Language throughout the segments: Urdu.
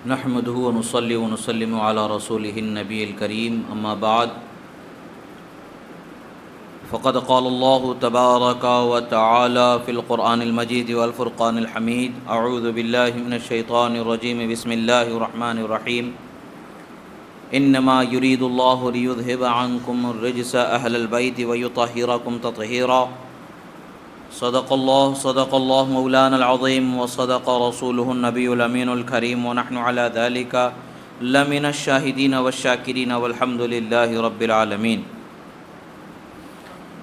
نحمده ونصلي ونسلم على رسوله النبي الكريم أما بعد فقد قال الله تبارك وتعالى في القرآن المجيد والفرقان الحميد أعوذ بالله من الشيطان الرجيم بسم الله الرحمن الرحيم إنما يريد الله ليذهب عنكم الرجس أهل البيت ويطهركم تطهيرا صدق الله مولانا العظيم وصدق رسوله النبي الأمين الكريم ونحن على ذلك لمن الشاهدين والشاكرين والحمد لله رب العالمين۔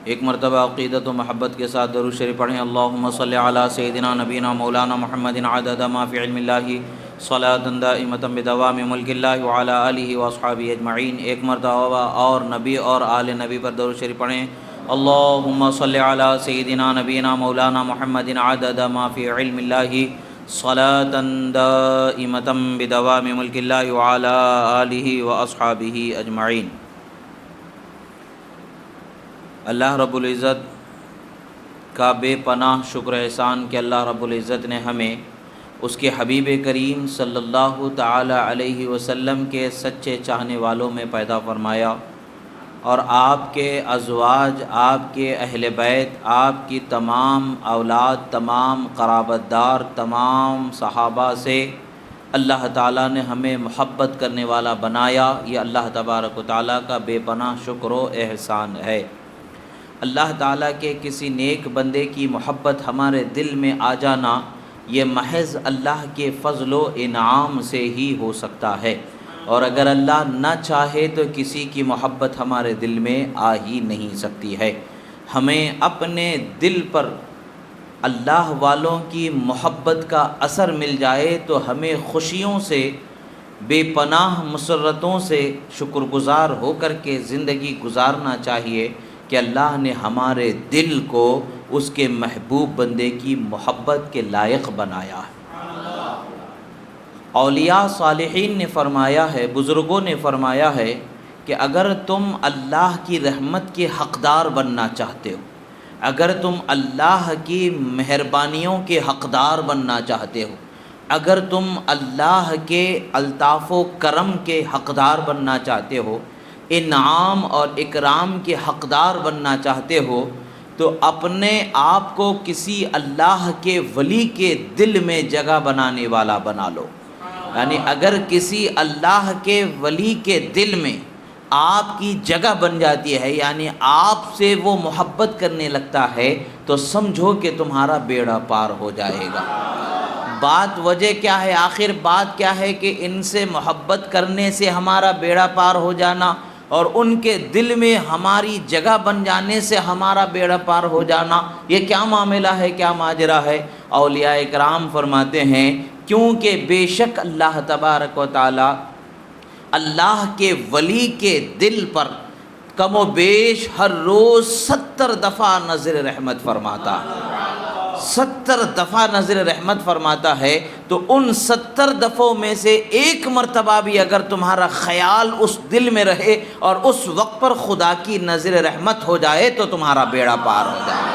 ایک مرتبہ عقیدت و محبت کے ساتھ درود شریف پڑھیں۔ اللہم صلی علی سیدنا نبینا مولانا محمد عدد ما فی علم اللہ صلاۃ دائمۃ بدوام ملک اللہ وعلی آلہ واصحابہ اجمعین۔ ایک مرتبہ اور نبی اور آل نبی پر درود شریف پڑھیں۔ اللہم صلی علی سیدنا نبینا مولانا محمد عدد ما فی علم اللہ صلاۃ دائمۃ بدوام ملک اللہ وعلی آلہ واصحابہ اجمعین۔ اللہ رب العزت کا بے پناہ شکر احسان کہ اللہ رب العزت نے ہمیں اس کے حبیب کریم صلی اللہ تعالی علیہ وسلم کے سچے چاہنے والوں میں پیدا فرمایا، اور آپ کے ازواج، آپ کے اہل بیت، آپ کی تمام اولاد، تمام قرابت دار، تمام صحابہ سے اللہ تعالیٰ نے ہمیں محبت کرنے والا بنایا۔ یہ اللہ تبارک و تعالیٰ کا بے پناہ شکر و احسان ہے۔ اللہ تعالیٰ کے کسی نیک بندے کی محبت ہمارے دل میں آ جانا یہ محض اللہ کے فضل و انعام سے ہی ہو سکتا ہے، اور اگر اللہ نہ چاہے تو کسی کی محبت ہمارے دل میں آ ہی نہیں سکتی ہے۔ ہمیں اپنے دل پر اللہ والوں کی محبت کا اثر مل جائے تو ہمیں خوشیوں سے، بے پناہ مسرتوں سے شکر گزار ہو کر کے زندگی گزارنا چاہیے کہ اللہ نے ہمارے دل کو اس کے محبوب بندے کی محبت کے لائق بنایا ہے۔ اولیاء صالحین نے فرمایا ہے، بزرگوں نے فرمایا ہے کہ اگر تم اللہ کی رحمت کے حقدار بننا چاہتے ہو، اگر تم اللہ کی مہربانیوں کے حقدار بننا چاہتے ہو، اگر تم اللہ کے الطاف و کرم کے حقدار بننا چاہتے ہو، انعام اور اکرام کے حقدار بننا چاہتے ہو، تو اپنے آپ کو کسی اللہ کے ولی کے دل میں جگہ بنانے والا بنا لو۔ یعنی اگر کسی اللہ کے ولی کے دل میں آپ کی جگہ بن جاتی ہے، یعنی آپ سے وہ محبت کرنے لگتا ہے، تو سمجھو کہ تمہارا بیڑا پار ہو جائے گا۔ بات وجہ کیا ہے؟ آخر بات کیا ہے کہ ان سے محبت کرنے سے ہمارا بیڑا پار ہو جانا اور ان کے دل میں ہماری جگہ بن جانے سے ہمارا بیڑا پار ہو جانا، یہ کیا معاملہ ہے، کیا ماجرا ہے؟ اولیاء اکرام فرماتے ہیں کیونکہ بے شک اللہ تبارک و تعالی اللہ کے ولی کے دل پر کم و بیش ہر روز 70 دفعہ نظر رحمت فرماتا ہے، 70 دفعہ نظر رحمت فرماتا ہے۔ تو ان 70 دفعوں میں سے ایک مرتبہ بھی اگر تمہارا خیال اس دل میں رہے اور اس وقت پر خدا کی نظر رحمت ہو جائے تو تمہارا بیڑا پار ہو جائے۔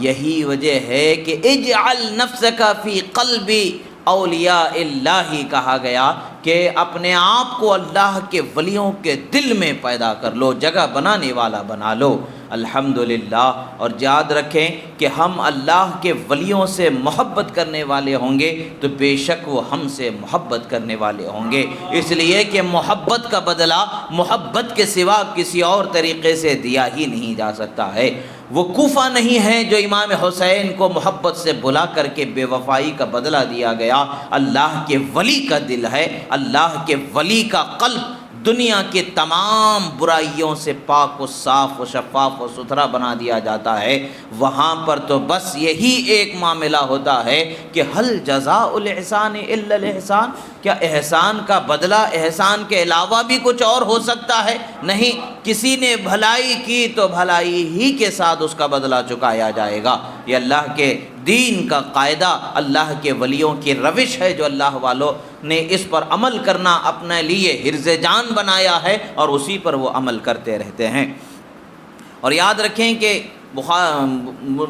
یہی وجہ ہے کہ اجعل نفسک فی قلبی اولیاء اللہ کہا گیا کہ اپنے آپ کو اللہ کے ولیوں کے دل میں پیدا کر لو، جگہ بنانے والا بنا لو۔ الحمدللہ۔ اور یاد رکھیں کہ ہم اللہ کے ولیوں سے محبت کرنے والے ہوں گے تو بے شک وہ ہم سے محبت کرنے والے ہوں گے، اس لیے کہ محبت کا بدلہ محبت کے سوا کسی اور طریقے سے دیا ہی نہیں جا سکتا ہے۔ وہ کوفہ نہیں ہے جو امام حسین کو محبت سے بلا کر کے بے وفائی کا بدلہ دیا گیا، اللہ کے ولی کا دل ہے، اللہ کے ولی کا قلب دنیا کے تمام برائیوں سے پاک و صاف و شفاف و ستھرا بنا دیا جاتا ہے۔ وہاں پر تو بس یہی ایک معاملہ ہوتا ہے کہ هل جزاء الاحسان الا الاحسان، کیا احسان کا بدلہ احسان کے علاوہ بھی کچھ اور ہو سکتا ہے؟ نہیں، کسی نے بھلائی کی تو بھلائی ہی کے ساتھ اس کا بدلہ چکایا جائے گا۔ یہ اللہ کے دین کا قاعدہ، اللہ کے ولیوں کی روش ہے، جو اللہ والوں نے اس پر عمل کرنا اپنے لیے حرز جان بنایا ہے اور اسی پر وہ عمل کرتے رہتے ہیں۔ اور یاد رکھیں کہ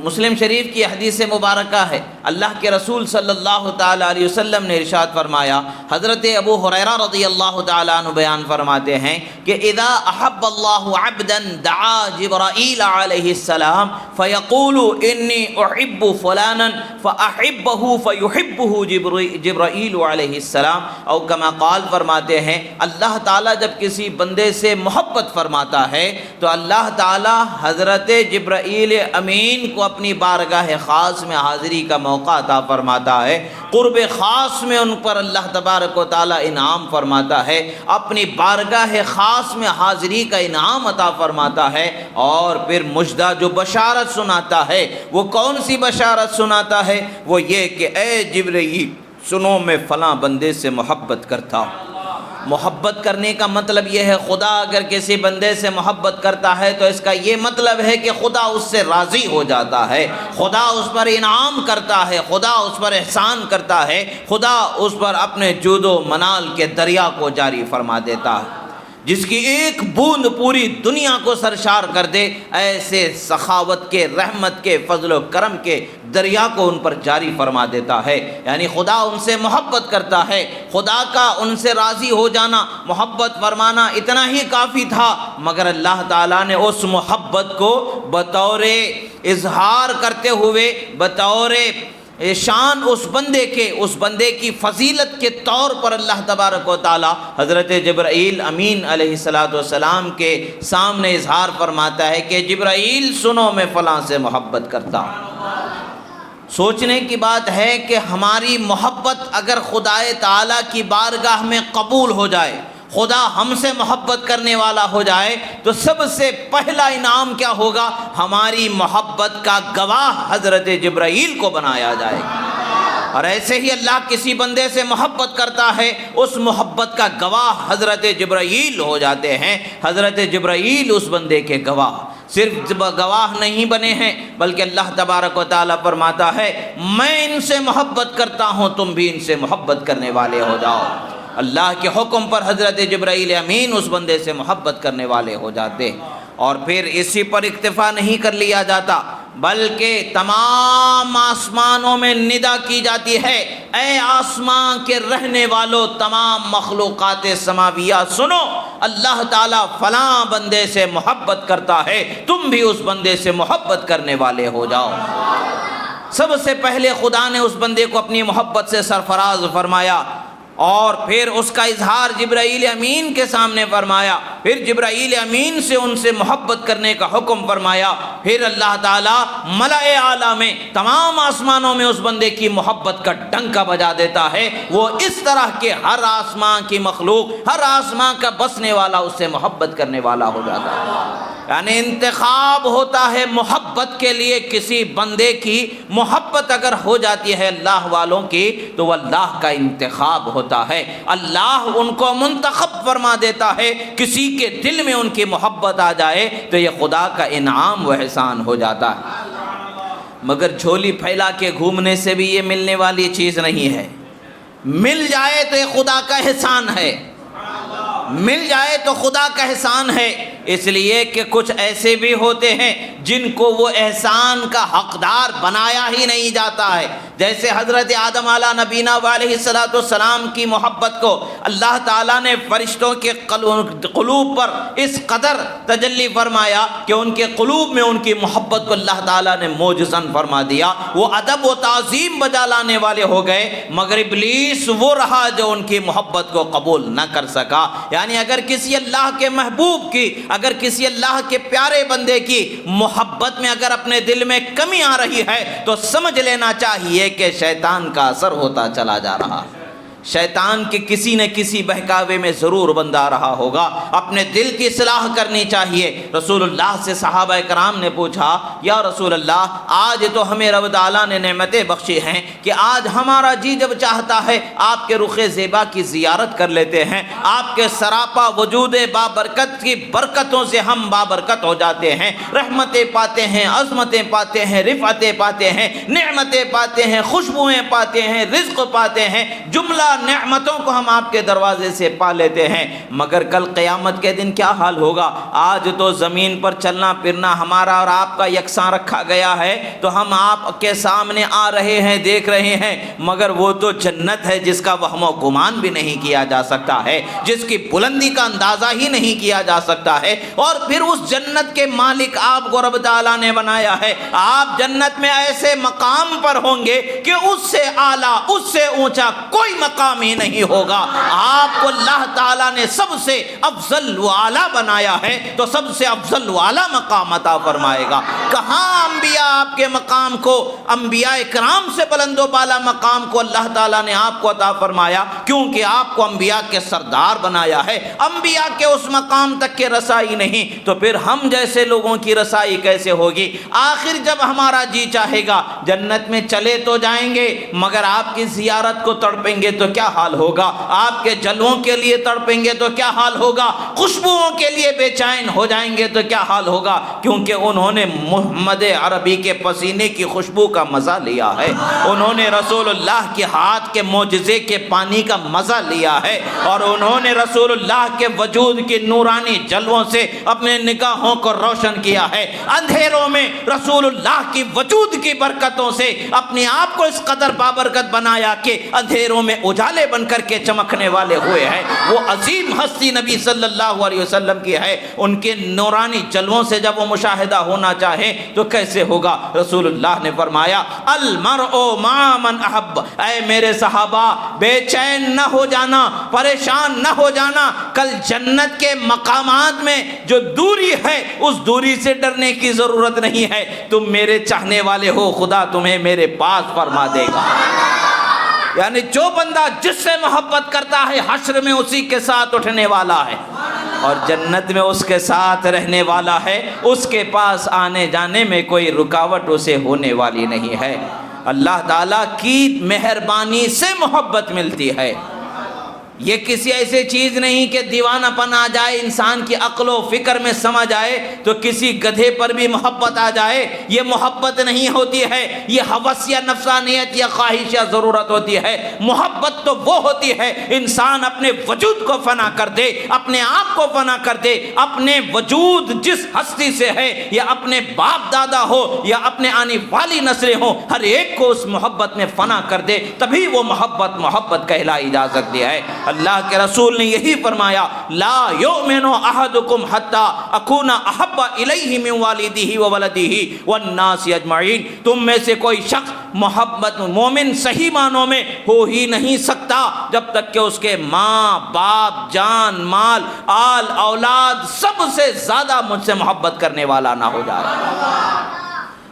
مسلم شریف کی حدیث مبارکہ ہے اللہ کے رسول صلی اللہ تعالیٰ علیہ وسلم نے ارشاد فرمایا، حضرت ابو ہریرہ رضی اللہ تعالیٰ عنہ بیان فرماتے ہیں کہ اذا احب اللہ عبدا دعا جبرائیل علیہ السلام فیقول انی احب فلانا فاحبہ فیحبہ جبرائیل علیہ السلام، او کما قال فرماتے ہیں اللہ تعالیٰ جب کسی بندے سے محبت فرماتا ہے تو اللہ تعالیٰ حضرت جبرائیل امین کو اپنی بارگاہ خاص میں حاضری کا موقع عطا فرماتا ہے، قرب خاص میں ان پر اللہ تبارک و تعالیٰ انعام فرماتا ہے، اپنی بارگاہ خاص میں حاضری کا انعام عطا فرماتا ہے، اور پھر مجدہ جو بشارت سناتا ہے وہ کون سی بشارت سناتا ہے؟ وہ یہ کہ اے جبرائیل سنو میں فلاں بندے سے محبت کرتا ہوں۔ محبت کرنے کا مطلب یہ ہے خدا اگر کسی بندے سے محبت کرتا ہے تو اس کا یہ مطلب ہے کہ خدا اس سے راضی ہو جاتا ہے، خدا اس پر انعام کرتا ہے، خدا اس پر احسان کرتا ہے، خدا اس پر اپنے جود و منال کے دریا کو جاری فرما دیتا ہے، جس کی ایک بوند پوری دنیا کو سرشار کر دے، ایسے سخاوت کے، رحمت کے، فضل و کرم کے دریا کو ان پر جاری فرما دیتا ہے۔ یعنی خدا ان سے محبت کرتا ہے، خدا کا ان سے راضی ہو جانا، محبت فرمانا اتنا ہی کافی تھا، مگر اللہ تعالیٰ نے اس محبت کو بطور اظہار کرتے ہوئے، بطور شان اس بندے کی فضیلت کے طور پر اللہ تبارک و تعالی حضرت جبرائیل امین علیہ السلام کے سامنے اظہار فرماتا ہے کہ جبرائیل سنو میں فلاں سے محبت کرتا ہوں۔ سوچنے کی بات ہے کہ ہماری محبت اگر خدائے تعالیٰ کی بارگاہ میں قبول ہو جائے، خدا ہم سے محبت کرنے والا ہو جائے، تو سب سے پہلا انعام کیا ہوگا؟ ہماری محبت کا گواہ حضرت جبرائیل کو بنایا جائے گا۔ اور ایسے ہی اللہ کسی بندے سے محبت کرتا ہے، اس محبت کا گواہ حضرت جبرائیل ہو جاتے ہیں۔ حضرت جبرائیل اس بندے کے گواہ، صرف گواہ نہیں بنے ہیں بلکہ اللہ تبارک و تعالیٰ فرماتا ہے میں ان سے محبت کرتا ہوں، تم بھی ان سے محبت کرنے والے ہو جاؤ۔ اللہ کے حکم پر حضرت جبرائیل امین اس بندے سے محبت کرنے والے ہو جاتے، اور پھر اسی پر اکتفا نہیں کر لیا جاتا بلکہ تمام آسمانوں میں ندا کی جاتی ہے، اے آسمان کے رہنے والوں، تمام مخلوقات سماویہ سنو، اللہ تعالیٰ فلاں بندے سے محبت کرتا ہے، تم بھی اس بندے سے محبت کرنے والے ہو جاؤ۔ سب سے پہلے خدا نے اس بندے کو اپنی محبت سے سرفراز فرمایا، اور پھر اس کا اظہار جبرائیل امین کے سامنے فرمایا، پھر جبرائیل امین سے ان سے محبت کرنے کا حکم فرمایا، پھر اللہ تعالیٰ ملائے اعلیٰ میں، تمام آسمانوں میں اس بندے کی محبت کا ڈنکا بجا دیتا ہے، وہ اس طرح کہ ہر آسمان کی مخلوق، ہر آسمان کا بسنے والا اس سے محبت کرنے والا ہو جاتا ہے۔ یعنی انتخاب ہوتا ہے محبت کے لیے، کسی بندے کی محبت اگر ہو جاتی ہے اللہ والوں کی تو وہ اللہ کا انتخاب ہوتا ہے، اللہ ان کو منتخب فرما دیتا ہے۔ کسی کے دل میں ان کی محبت آ جائے تو یہ خدا کا انعام و احسان ہو جاتا ہے۔ مگر جھولی پھیلا کے گھومنے سے بھی یہ ملنے والی چیز نہیں ہے، مل جائے تو یہ خدا کا احسان ہے، مل جائے تو خدا کا احسان ہے، اس لیے کہ کچھ ایسے بھی ہوتے ہیں جن کو وہ احسان کا حقدار بنایا ہی نہیں جاتا ہے، جیسے حضرت آدم علیہ نبینا علیہ السلام کی محبت کو اللہ تعالیٰ نے فرشتوں کے قلوب پر اس قدر تجلی فرمایا کہ ان کے قلوب میں ان کی محبت کو اللہ تعالیٰ نے موجزن فرما دیا، وہ ادب و تعظیم بجا لانے والے ہو گئے، مگر ابلیس وہ رہا جو ان کی محبت کو قبول نہ کر سکا۔ یعنی اگر کسی اللہ کے محبوب کی، اگر کسی اللہ کے پیارے بندے کی محبت میں اگر اپنے دل میں کمی آ رہی ہے تو سمجھ لینا چاہیے کہ شیطان کا اثر ہوتا چلا جا رہا ہے، شیطان کے کسی نہ کسی بہکاوے میں ضرور بندہ رہا ہوگا۔ اپنے دل کی اصلاح کرنی چاہیے۔ رسول اللہ سے صحابہ کرام نے پوچھا یا رسول اللہ آج تو ہمیں رب تعالیٰ نے نعمتیں بخشی ہیں کہ آج ہمارا جی جب چاہتا ہے آپ کے رخ زیبا کی زیارت کر لیتے ہیں، آپ کے سراپا وجود بابرکت کی برکتوں سے ہم بابرکت ہو جاتے ہیں، رحمتیں پاتے ہیں، عظمتیں پاتے ہیں، رفعتیں پاتے ہیں، نعمتیں پاتے ہیں، خوشبوئیں پاتے ہیں، رزق پاتے ہیں، جملہ نعمتوں کو ہم آپ کے دروازے سے پا لیتے ہیں، مگر کل قیامت کے دن کیا حال ہوگا؟ آج تو زمین پر چلنا پھرنا ہمارا اور آپ کا یکساں رکھا گیا ہے، تو ہم آپ کے سامنے آ رہے ہیں، دیکھ رہے ہیں، مگر وہ تو جنت ہے جس کا وہم و گمان بھی نہیں کیا جا سکتا ہے، جس کی بلندی کا اندازہ ہی نہیں کیا جا سکتا ہے۔ اور پھر اس جنت کے مالک آپ کو رب تعالیٰ نے بنایا ہے، آپ جنت میں ایسے مقام پر ہوں گے کہ اس سے اعلیٰ، اس سے اونچا کوئی مقام ہی نہیں ہوگا۔ آپ کو اللہ تعالیٰ نے سب سے افضل و اعلیٰ بنایا ہے، تو سب سے افضل و اعلیٰ مقام عطا فرمائے گا۔ کہاں انبیاء آپ کے مقام کو، انبیاء کرام سے بلند و بالا مقام کو اللہ تعالیٰ نے آپ کو عطا فرمایا؟ کیونکہ آپ کو انبیاء کے سردار بنایا ہے۔ انبیاء کے اس مقام تک کے رسائی نہیں تو پھر ہم جیسے لوگوں کی رسائی کیسے ہوگی؟ آخر جب ہمارا جی چاہے گا جنت میں چلے تو جائیں گے، مگر آپ کی زیارت کو تڑپیں گے تو کیا حال ہوگا؟ آپ کے جلووں کے لیے تڑپیں گے تو کیا حال ہوگا؟ خوشبوؤں کے لیے بے چین ہو جائیں گے تو کیا حال ہوگا؟ کیونکہ انہوں نے محمد عربی کے پسینے کی خوشبو کا مزہ لیا ہے، انہوں نے رسول اللہ کے ہاتھ کے معجزے کے پانی کا مزہ لیا ہے، اور انہوں نے رسول اللہ کے وجود کی نورانی جلووں سے اپنے نگاہوں کو روشن کیا ہے۔ اندھیروں میں رسول اللہ کی وجود کی برکتوں سے اپنے آپ کو اس قدر بابرکت بنایا کہ اندھیروں میں اجالے بن کر کے چمکنے والے ہوئے ہیں۔ وہ عظیم ہستی نبی صلی اللہ علیہ وسلم کی ہے، ان کے نورانی جلووں سے جب وہ مشاہدہ ہونا چاہے تو کیسے ہوگا؟ رسول اللہ نے فرمایا المرء مع من احب، اے میرے صحابہ بے چین نہ ہو جانا، پریشان نہ ہو جانا، کل جنت کے مقامات میں جو دوری ہے اس دوری سے ڈرنے کی ضرورت نہیں ہے، تم میرے چاہنے والے ہو، خدا تمہیں میرے پاس فرما دے گا۔ یعنی جو بندہ جس سے محبت کرتا ہے حشر میں اسی کے ساتھ اٹھنے والا ہے، اور جنت میں اس کے ساتھ رہنے والا ہے، اس کے پاس آنے جانے میں کوئی رکاوٹ اسے ہونے والی نہیں ہے۔ اللہ تعالیٰ کی مہربانی سے محبت ملتی ہے، یہ کسی ایسے چیز نہیں کہ دیوانہ پن آ جائے، انسان کی عقل و فکر میں سمجھ آئے تو کسی گدھے پر بھی محبت آ جائے، یہ محبت نہیں ہوتی ہے، یہ ہوس یا نفسانیت یا خواہش یا ضرورت ہوتی ہے۔ محبت تو وہ ہوتی ہے انسان اپنے وجود کو فنا کر دے، اپنے آپ کو فنا کر دے، اپنے وجود جس ہستی سے ہے، یا اپنے باپ دادا ہو یا اپنے آنے والی نسلیں ہوں، ہر ایک کو اس محبت میں فنا کر دے، تبھی وہ محبت کہلائی جا سکتی ہے۔ اللہ کے رسول نے یہی فرمایا لا یؤمن احدکم حتی اکون احب الیہ من والدہ وولدہ والناس اجمعین، تم میں سے کوئی شخص محبت مومن صحیح معنوں میں ہو ہی نہیں سکتا جب تک کہ اس کے ماں باپ جان مال آل اولاد سب سے زیادہ مجھ سے محبت کرنے والا نہ ہو جائے۔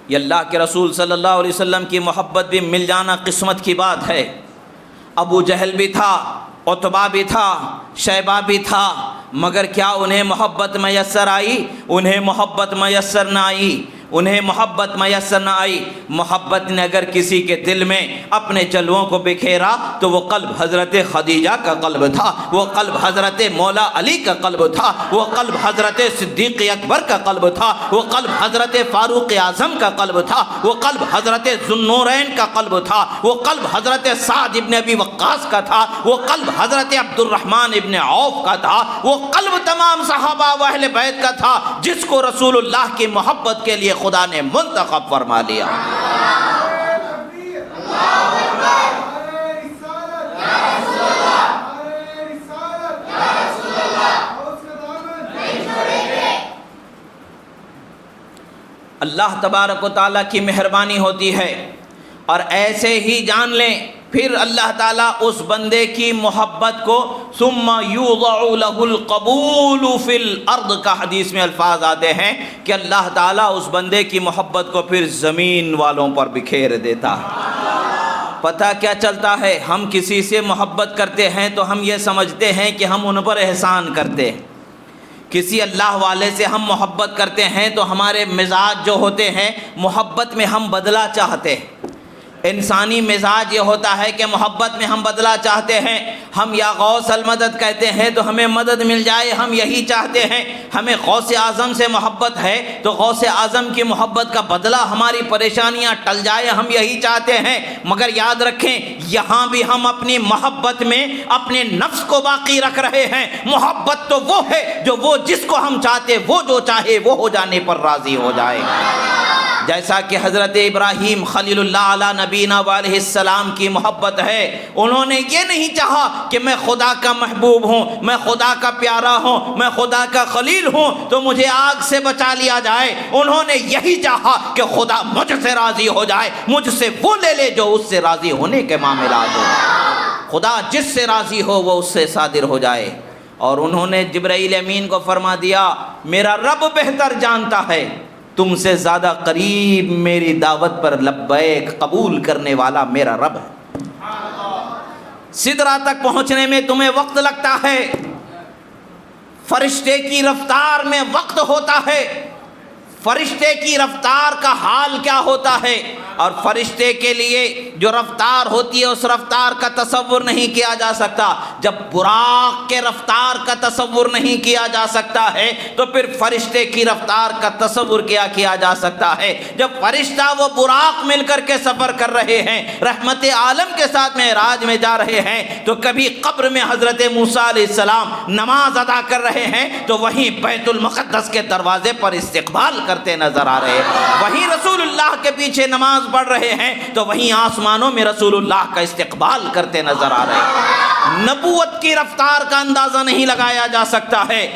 یہ اللہ کے رسول صلی اللہ علیہ وسلم کی محبت بھی مل جانا قسمت کی بات ہے۔ ابو جہل بھی تھا، عتبہ بھی تھا، شیبہ بھی تھا، مگر کیا انہیں محبت میسر آئی؟ انہیں محبت میسر نہ آئی، انہیں محبت میسر نہ آئی۔ محبت نے اگر کسی کے دل میں اپنے جلووں کو بکھیرا تو وہ قلب حضرت خدیجہ کا قلب تھا، وہ قلب حضرت مولا علی کا قلب تھا، وہ قلب حضرت صدیق اکبر کا قلب تھا، وہ قلب حضرت فاروق اعظم کا قلب تھا، وہ قلب حضرت ذوالنورین کا قلب تھا، وہ قلب حضرت سعد ابن ابی وقاص کا تھا، وہ قلب حضرت عبد الرحمن ابن عوف کا تھا، وہ قلب تمام صحابہ و اہل بیت کا تھا جس کو رسول اللہ کی محبت کے لیے خدا نے منتخب فرما لیا۔ اللہ تبارک و تعالیٰ کی مہربانی ہوتی ہے، اور ایسے ہی جان لیں پھر اللہ تعالیٰ اس بندے کی محبت کو ثم یوضع له القبول فی الارض کا حدیث میں الفاظ آتے ہیں کہ اللہ تعالیٰ اس بندے کی محبت کو پھر زمین والوں پر بکھیر دیتا ہے۔ پتہ کیا چلتا ہے؟ ہم کسی سے محبت کرتے ہیں تو ہم یہ سمجھتے ہیں کہ ہم ان پر احسان کرتے ہیں، کسی اللہ والے سے ہم محبت کرتے ہیں تو ہمارے مزاج جو ہوتے ہیں محبت میں ہم بدلہ چاہتے ہیں، انسانی مزاج یہ ہوتا ہے کہ محبت میں ہم بدلہ چاہتے ہیں. ہم یا غوث المدد کہتے ہیں تو ہمیں مدد مل جائے، ہم یہی چاہتے ہیں. ہمیں غوث اعظم سے محبت ہے تو غوث اعظم کی محبت کا بدلہ ہماری پریشانیاں ٹل جائے، ہم یہی چاہتے ہیں. مگر یاد رکھیں یہاں بھی ہم اپنی محبت میں اپنے نفس کو باقی رکھ رہے ہیں. محبت تو وہ ہے جو وہ جس کو ہم چاہتے وہ جو چاہے وہ ہو جانے پر راضی ہو جائے. جیسا کہ حضرت ابراہیم خلیل اللہ علی نبینا علیہ السلام کی محبت ہے. انہوں نے یہ نہیں چاہا کہ میں خدا کا محبوب ہوں، میں خدا کا پیارا ہوں، میں خدا کا خلیل ہوں تو مجھے آگ سے بچا لیا جائے. انہوں نے یہی چاہا کہ خدا مجھ سے راضی ہو جائے، مجھ سے وہ لے لے جو اس سے راضی ہونے کے معاملات ہو. خدا جس سے راضی ہو وہ اس سے صادر ہو جائے. اور انہوں نے جبرائیل امین کو فرما دیا میرا رب بہتر جانتا ہے، تم سے زیادہ قریب میری دعوت پر لبیک قبول کرنے والا میرا رب ہے. سدرہ تک پہنچنے میں تمہیں وقت لگتا ہے، فرشتے کی رفتار میں وقت ہوتا ہے. فرشتے کی رفتار کا حال کیا ہوتا ہے؟ اور فرشتے کے لیے جو رفتار ہوتی ہے اس رفتار کا تصور نہیں کیا جا سکتا. جب براق کے رفتار کا تصور نہیں کیا جا سکتا ہے تو پھر فرشتے کی رفتار کا تصور کیا جا سکتا ہے؟ جب فرشتہ وہ براق مل کر کے سفر کر رہے ہیں، رحمت عالم کے ساتھ معراج میں جا رہے ہیں، تو کبھی قبر میں حضرت موسیٰ علیہ السلام نماز ادا کر رہے ہیں تو وہیں بیت المقدس کے دروازے پر استقبال کرتے نظر آ رہے ہیں. وہیں رسول اللہ کے پیچھے نماز پڑھ رہے ہیں تو وہیں آسمانوں میں رسول اللہ کا استقبال کرتے نظر آ رہے ہیں. نبوت کی رفتار کا اندازہ نہیں لگایا جا سکتا ہے.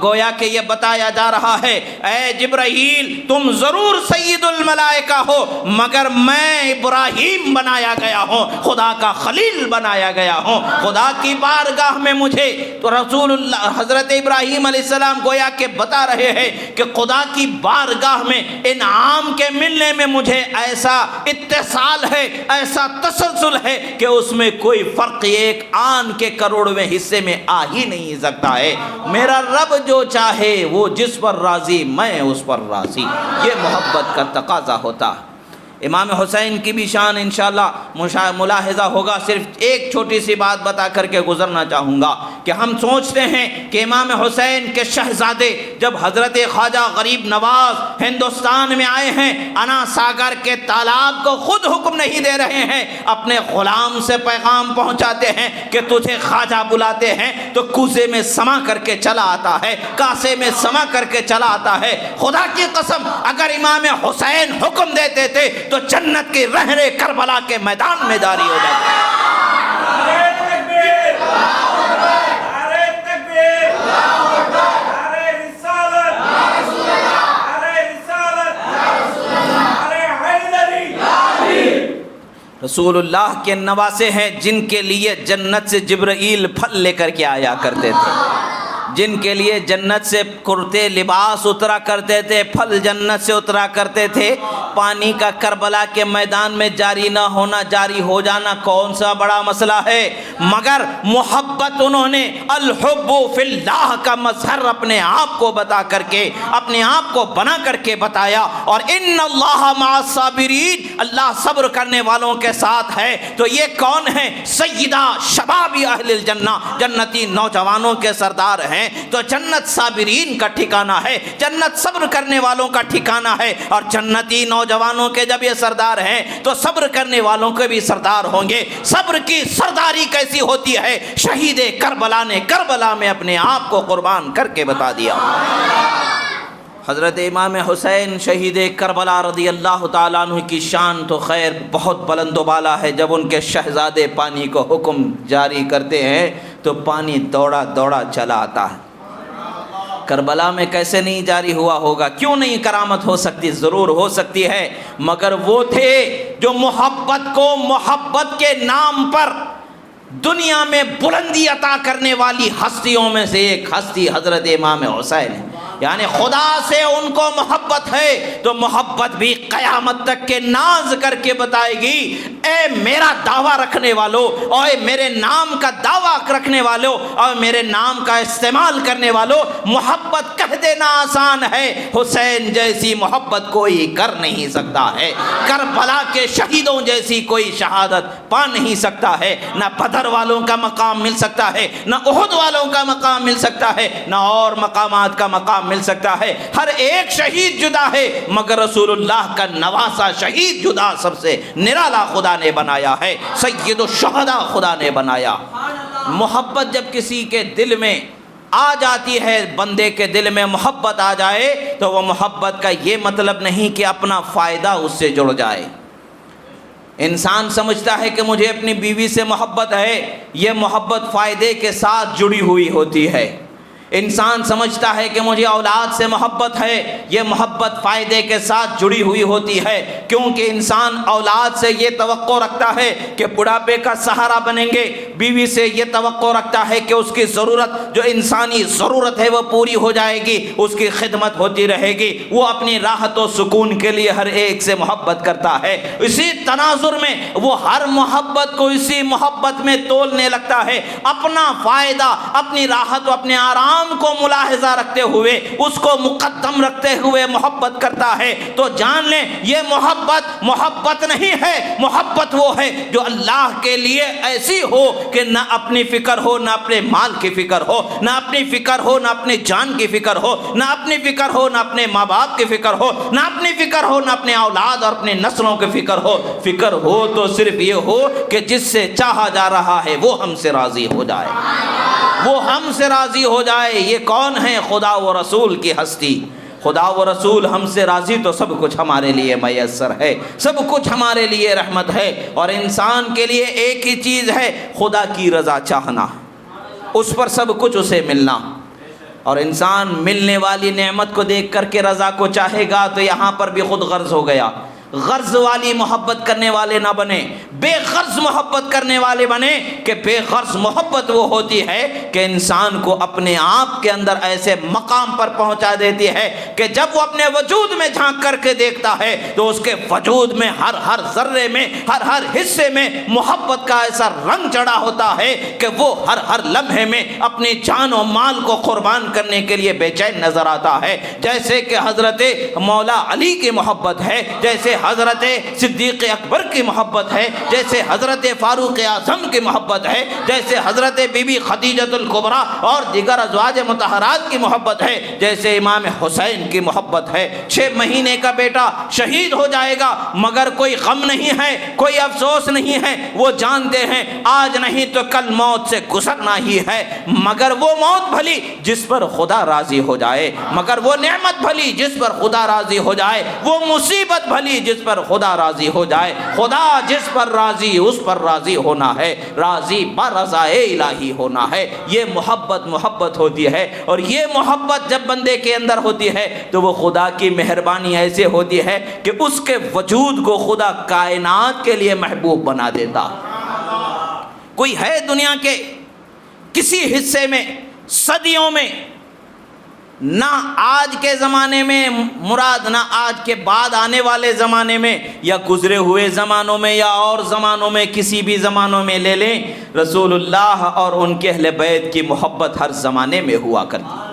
گویا کہ یہ بتایا جا رہا ہے اے جبرائیل تم ضرور سید الملائکہ ہو مگر میں ابراہیم بنایا گیا ہوں، خدا کا خلیل بنایا گیا ہوں. خدا کی بارگاہ میں مجھے تو رسول اللہ حضرت ابراہیم علیہ السلام گویا کہ بتا رہے ہیں کہ خدا کی بارگاہ میں انعام کے ملنے میں مجھے ایسا اتصال ہے، ایسا تسلسل ہے کہ اس میں کوئی فرق ایک آن کے کروڑویں حصے میں آ ہی نہیں سکتا ہے. میرا رب جو چاہے وہ جس پر راضی میں اس پر راضی. یہ محبت کا تقاضا ہوتا. امام حسین کی بھی شان انشاءاللہ ملاحظہ ہوگا. صرف ایک چھوٹی سی بات بتا کر کے گزرنا چاہوں گا کہ ہم سوچتے ہیں کہ امام حسین کے شہزادے جب حضرت خواجہ غریب نواز ہندوستان میں آئے ہیں، انا ساگر کے تالاب کو خود حکم نہیں دے رہے ہیں، اپنے غلام سے پیغام پہنچاتے ہیں کہ تجھے خواجہ بلاتے ہیں تو کوزے میں سما کر کے چلا آتا ہے، کاسے میں سما کر کے چلا آتا ہے. خدا کی قسم اگر امام حسین حکم دیتے تھے تو جنت کے رہنے کربلا کے میدان میں جاری ہو جاتے ہیں. رسول اللہ کے نواسے ہیں جن کے لیے جنت سے جبرائیل پھل لے کر کے آیا کرتے تھے، جن کے لیے جنت سے کرتے لباس اترا کرتے تھے، پھل جنت سے اترا کرتے تھے. پانی کا کربلا کے میدان میں جاری نہ ہونا، جاری ہو جانا کون سا بڑا مسئلہ ہے؟ مگر محبت انہوں نے الحب فی اللہ کا مظہر اپنے آپ کو بتا کر کے، اپنے آپ کو بنا کر کے بتایا. اور ان اللہ مع الصابرین، اللہ صبر کرنے والوں کے ساتھ ہے. تو یہ کون ہے؟ سیدہ شباب اہل الجنہ، جنتی نوجوانوں کے سردار ہیں. تو جنت صابرین کا ٹھکانہ ہے، جنت صبر کرنے والوں کا ٹھکانہ ہے. اور جنتی نوجوانوں کے جب یہ سردار ہیں تو صبر کرنے والوں کے بھی سردار ہوں گے. صبر کی سرداری کیسی ہوتی ہے؟ شہید کربلا نے کربلا میں اپنے آپ کو قربان کر کے بتا دیا. حضرت امام حسین شہید کربلا رضی اللہ تعالیٰ عنہ کی شان تو خیر بہت بلند و بالا ہے. جب ان کے شہزادے پانی کو حکم جاری کرتے ہیں تو پانی دوڑا دوڑا چلا آتا ہے. کربلا میں کیسے نہیں جاری ہوا ہوگا؟ کیوں نہیں کرامت ہو سکتی؟ ضرور ہو سکتی ہے. مگر وہ تھے جو محبت کو محبت کے نام پر دنیا میں بلندی عطا کرنے والی ہستیوں میں سے ایک ہستی حضرت امام حسین ہے. یعنی خدا سے ان کو محبت ہے تو محبت بھی قیامت تک کے ناز کر کے بتائے گی، اے میرا دعویٰ رکھنے والو، اور میرے نام کا دعویٰ رکھنے والو، اور میرے نام کا استعمال کرنے والو، محبت کہہ دینا آسان ہے، حسین جیسی محبت کوئی کر نہیں سکتا ہے، کربلا کے شہیدوں جیسی کوئی شہادت پا نہیں سکتا ہے، نہ بدر والوں کا مقام مل سکتا ہے، نہ احد والوں کا مقام مل سکتا ہے، نہ اور مقامات کا مقام مل سکتا ہے۔ ہر ایک شہید جدا ہے، مگر رسول اللہ کا نواسا شہید جدا سب سے نرالا خدا نے بنایا ہے، سید الشہداء خدا نے بنایا۔ محبت جب کسی کے دل میں آ جاتی ہے، بندے کے دل میں محبت آ جائے تو وہ محبت کا یہ مطلب نہیں کہ اپنا فائدہ اس سے جڑ جائے۔ انسان سمجھتا ہے کہ مجھے اپنی بیوی سے محبت ہے، یہ محبت فائدے کے ساتھ جڑی ہوئی ہوتی ہے۔ انسان سمجھتا ہے کہ مجھے اولاد سے محبت ہے، یہ محبت فائدے کے ساتھ جڑی ہوئی ہوتی ہے، کیونکہ انسان اولاد سے یہ توقع رکھتا ہے کہ بڑھاپے کا سہارا بنیں گے، بیوی سے یہ توقع رکھتا ہے کہ اس کی ضرورت جو انسانی ضرورت ہے وہ پوری ہو جائے گی، اس کی خدمت ہوتی رہے گی، وہ اپنی راحت و سکون کے لیے ہر ایک سے محبت کرتا ہے۔ اسی تناظر میں وہ ہر محبت کو اسی محبت میں تولنے لگتا ہے، اپنا فائدہ، اپنی راحت و اپنے آرام کو ملاحظہ رکھتے ہوئے، اس کو مقدم رکھتے ہوئے محبت کرتا ہے۔ تو جان لیں یہ محبت نہیں ہے، محبت وہ ہے جو اللہ کے لیے ایسی ہو کہ نہ اپنی فکر ہو، نہ اپنے مال کی فکر ہو، نہ اپنی فکر ہو، نہ اپنی جان کی فکر ہو، نہ اپنی فکر ہو، نہ اپنے ماں باپ کی فکر ہو، نہ اپنی فکر ہو، نہ اپنے اولاد اور اپنے نسلوں کی فکر ہو۔ فکر ہو تو صرف یہ ہو کہ جس سے چاہا جا رہا ہے وہ ہم سے راضی ہو جائے، وہ ہم سے راضی ہو جائے۔ یہ کون ہے؟ خدا و رسول کی ہستی۔ خدا و رسول ہم سے راضی تو سب کچھ ہمارے لیے میسر ہے، سب کچھ ہمارے لیے رحمت ہے۔ اور انسان کے لیے ایک ہی چیز ہے، خدا کی رضا چاہنا، اس پر سب کچھ اسے ملنا۔ اور انسان ملنے والی نعمت کو دیکھ کر کے رضا کو چاہے گا تو یہاں پر بھی خود غرض ہو گیا۔ غرض والی محبت کرنے والے نہ بنے، بے غرض محبت کرنے والے بنے، کہ بے غرض محبت وہ ہوتی ہے کہ انسان کو اپنے آپ کے اندر ایسے مقام پر پہنچا دیتی ہے کہ جب وہ اپنے وجود میں جھانک کر کے دیکھتا ہے تو اس کے وجود میں ہر ذرے میں، ہر حصے میں محبت کا ایسا رنگ چڑھا ہوتا ہے کہ وہ ہر لمحے میں اپنی جان و مال کو قربان کرنے کے لیے بے چین نظر آتا ہے۔ جیسے کہ حضرت مولا علی کی محبت ہے، جیسے حضرت صدیق اکبر کی محبت ہے، جیسے حضرت فاروق اعظم کی محبت ہے، جیسے حضرت بی بی خدیجۃ الکبریٰ اور دیگر ازواج مطہرات کی محبت ہے، جیسے امام حسین کی محبت ہے۔ 6 مہینے کا بیٹا شہید ہو جائے گا مگر کوئی غم نہیں ہے، کوئی افسوس نہیں ہے، وہ جانتے ہیں آج نہیں تو کل موت سے گزرنا ہی ہے، مگر وہ موت بھلی جس پر خدا راضی ہو جائے، مگر وہ نعمت بھلی جس پر خدا راضی ہو جائے، وہ مصیبت بھلی جس پر خدا راضی ہو جائے۔ خدا جس پر راضی اس پر راضی ہونا ہے، راضی برضا الہی ہونا ہے۔ یہ محبت ہوتی ہے، اور یہ محبت جب بندے کے اندر ہوتی ہے تو وہ خدا کی مہربانی ایسے ہوتی ہے کہ اس کے وجود کو خدا کائنات کے لیے محبوب بنا دیتا۔ کوئی ہے دنیا کے کسی حصے میں صدیوں میں، نہ آج کے زمانے میں مراد، نہ آج کے بعد آنے والے زمانے میں، یا گزرے ہوئے زمانوں میں، یا اور زمانوں میں، کسی بھی زمانوں میں لے لیں، رسول اللہ اور ان کے اہل بیت کی محبت ہر زمانے میں ہوا کرتی۔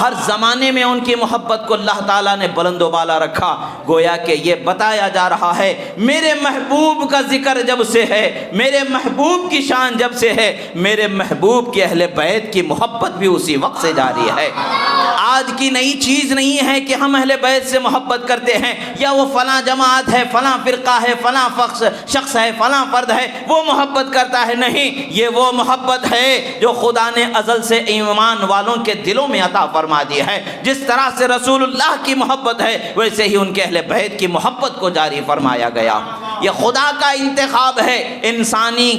ہر زمانے میں ان کی محبت کو اللہ تعالیٰ نے بلند و بالا رکھا، گویا کہ یہ بتایا جا رہا ہے میرے محبوب کا ذکر جب سے ہے، میرے محبوب کی شان جب سے ہے، میرے محبوب کے اہل بیت کی محبت بھی اسی وقت سے جاری ہے۔ آج کی نئی چیز نہیں ہے کہ ہم اہل بیت سے محبت کرتے ہیں، یا وہ فلاں جماعت ہے، فلاں فرقہ ہے، فلاں شخص ہے، فلاں فرد ہے وہ محبت کرتا ہے۔ نہیں، یہ وہ محبت ہے جو خدا نے ازل سے ایمان والوں کے دلوں میں عطا فرما دی ہے۔ جس طرح سے رسول اللہ کی محبت ہے ویسے ہی ان کے اہل بیت کی محبت کو جاری فرمایا گیا۔ یہ خدا کا انتخاب ہے، انسانی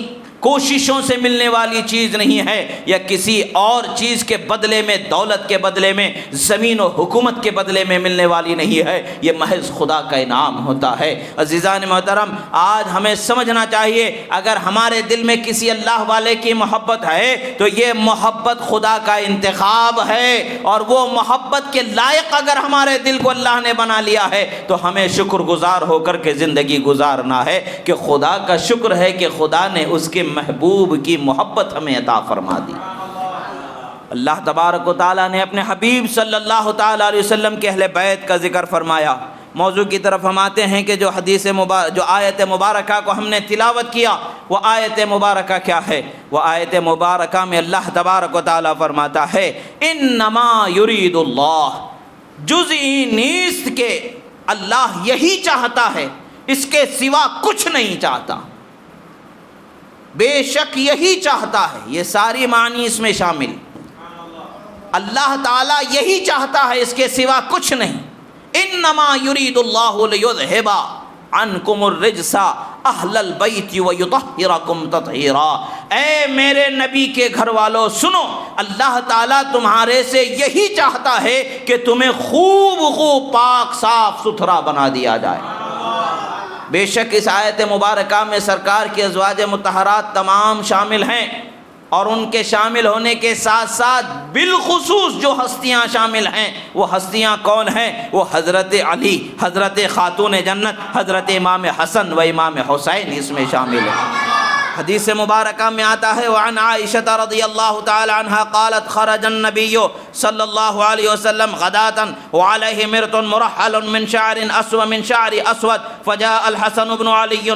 کوششوں سے ملنے والی چیز نہیں ہے، یا کسی اور چیز کے بدلے میں، دولت کے بدلے میں، زمین و حکومت کے بدلے میں ملنے والی نہیں ہے، یہ محض خدا کا انعام ہوتا ہے۔ عزیزان محترم، آج ہمیں سمجھنا چاہیے اگر ہمارے دل میں کسی اللہ والے کی محبت ہے تو یہ محبت خدا کا انتخاب ہے، اور وہ محبت کے لائق اگر ہمارے دل کو اللہ نے بنا لیا ہے تو ہمیں شکر گزار ہو کر کے زندگی گزارنا ہے کہ خدا کا شکر ہے کہ خدا نے اس کے محبوب کی محبت ہمیں عطا فرما دی۔ اللہ تبارک و تعالیٰ نے اپنے حبیب صلی اللہ تعالیٰ علیہ وسلم کے اہل بیت کا ذکر فرمایا۔ موضوع کی طرف ہم آتے ہیں کہ جو جو آیت مبارکہ کو ہم نے تلاوت کیا، وہ آیت مبارکہ کیا ہے؟ وہ آیت مبارکہ میں اللہ تبارک و تعالیٰ فرماتا ہے انما یرید اللہ، جزئی نیست کہ اللہ یہی چاہتا ہے، اس کے سوا کچھ نہیں چاہتا، بے شک یہی چاہتا ہے۔ یہ ساری معنی اس میں شامل، اللہ تعالیٰ یہی چاہتا ہے، اس کے سوا کچھ نہیں۔ انما یرید اللہ لیذھب عنکم الرجس اہل البیت ویطہرکم تطہیرا۔ اے میرے نبی کے گھر والوں سنو، اللہ تعالیٰ تمہارے سے یہی چاہتا ہے کہ تمہیں خوب خوب پاک صاف ستھرا بنا دیا جائے۔ بے شک اس آیت مبارکہ میں سرکار کی ازواج مطہرات تمام شامل ہیں، اور ان کے شامل ہونے کے ساتھ ساتھ بالخصوص جو ہستیاں شامل ہیں، وہ ہستیاں کون ہیں؟ وہ حضرت علی، حضرت خاتون جنت، حضرت امام حسن و امام حسین اس میں شامل ہیں۔ حدیث مبارکہ میں آتا ہے وعن عائشہ رضی اللہ تعالی عنہ قالت خرج النبی صلی اللہ علیہ وسلم غداة وعلیہ مرط مرحل من شعر اسود فجاء الحسن بن علی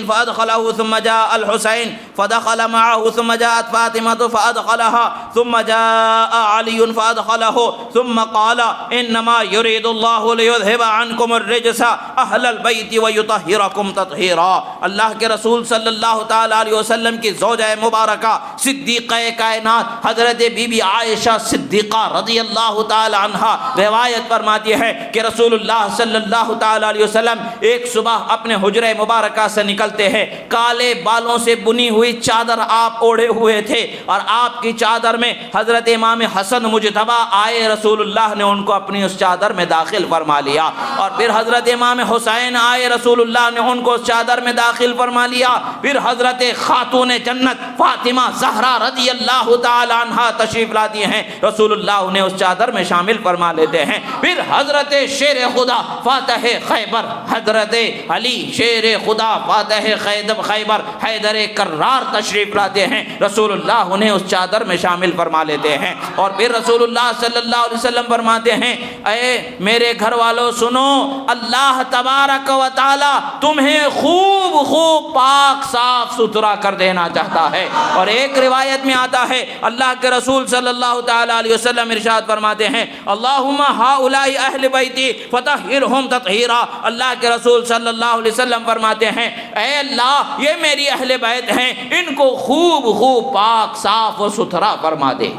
فأدخله ثم جاء الحسين فدخل معه ثم جاءت فاطمة فأدخلها ثم جاء علي فأدخله ثم قال إنما يريد الله ليذهب عنكم الرجس أهل البيت ويطهركم تطهيرا۔ اللہ کے رسول صلی اللہ تعالیٰ علیہ وسلم کی زوجہ مبارکہ صدیقہ کائنات حضرت بی بی عائشہ صدیقہ رضی اللہ تعالیٰ عنہا روایت فرماتی ہے کہ رسول اللہ صلی اللہ تعالیٰ علیہ وسلم ایک صبح اپنے حجرہ مبارکہ سے نکلتے ہیں، کالے بالوں سے بنی ہوئی چادر آپ اوڑھے ہوئے تھے، اور آپ کی چادر میں حضرت امام حسن مجتبیٰ آئے، رسول اللہ نے ان کو اپنی اس چادر میں داخل فرما لیا، اور پھر حضرت امام حسین آئے، رسول اللہ نے ان کو اس چادر میں داخل فرما لیا، پھر حضرت خاتون جنت فاطمہ زہرا رضی اللہ تعالی عنہا تشریف لاتی ہیں، رسول اللہ انہیں اس چادر میں شامل فرما لیتے ہیں، پھر حضرت شیر خدا فاتح خیبر حضرت علی شیر خدا فاتح خیبر حیدر کرار تشریف لاتے ہیں، رسول اللہ انہیں اس چادر میں شامل فرما لیتے ہیں، اور پھر رسول اللہ صلی اللہ علیہ وسلم فرماتے ہیں اے میرے گھر والوں سنو، اللہ تبارک و تعالی تمہیں خوب خوب پاک صاف ستھرا کر دینا چاہتا ہے۔ اور ایک روایت میں آتا ہے اللہ کے رسول صلی اللہ تعالی علیہ وسلم ارشاد فرماتے ہیں اللہم ہؤلاء اہل بیتی فطہرہم تطہیرا۔ اللہ کے رسول صلی اللہ علیہ وسلم فرماتے ہیں اے اللہ یہ میری اہل بیت ہیں، ان کو خوب خوب پاک صاف و ستھرا فرما دے۔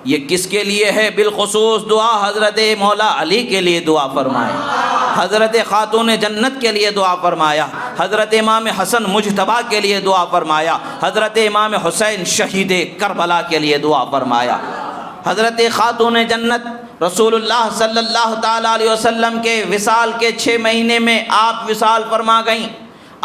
یہ کس کے لیے ہے؟ بالخصوص دعا حضرت مولا علی کے لیے دعا فرمائے، حضرت خاتون جنت کے لیے دعا فرمایا، حضرت امام حسن مجتبیٰ کے لیے دعا فرمایا، حضرت امام حسین شہید کربلا کے لیے دعا فرمایا۔ حضرت خاتون جنت رسول اللہ صلی اللہ تعالیٰ علیہ وسلم کے وصال کے 6 مہینے میں آپ وصال فرما گئیں،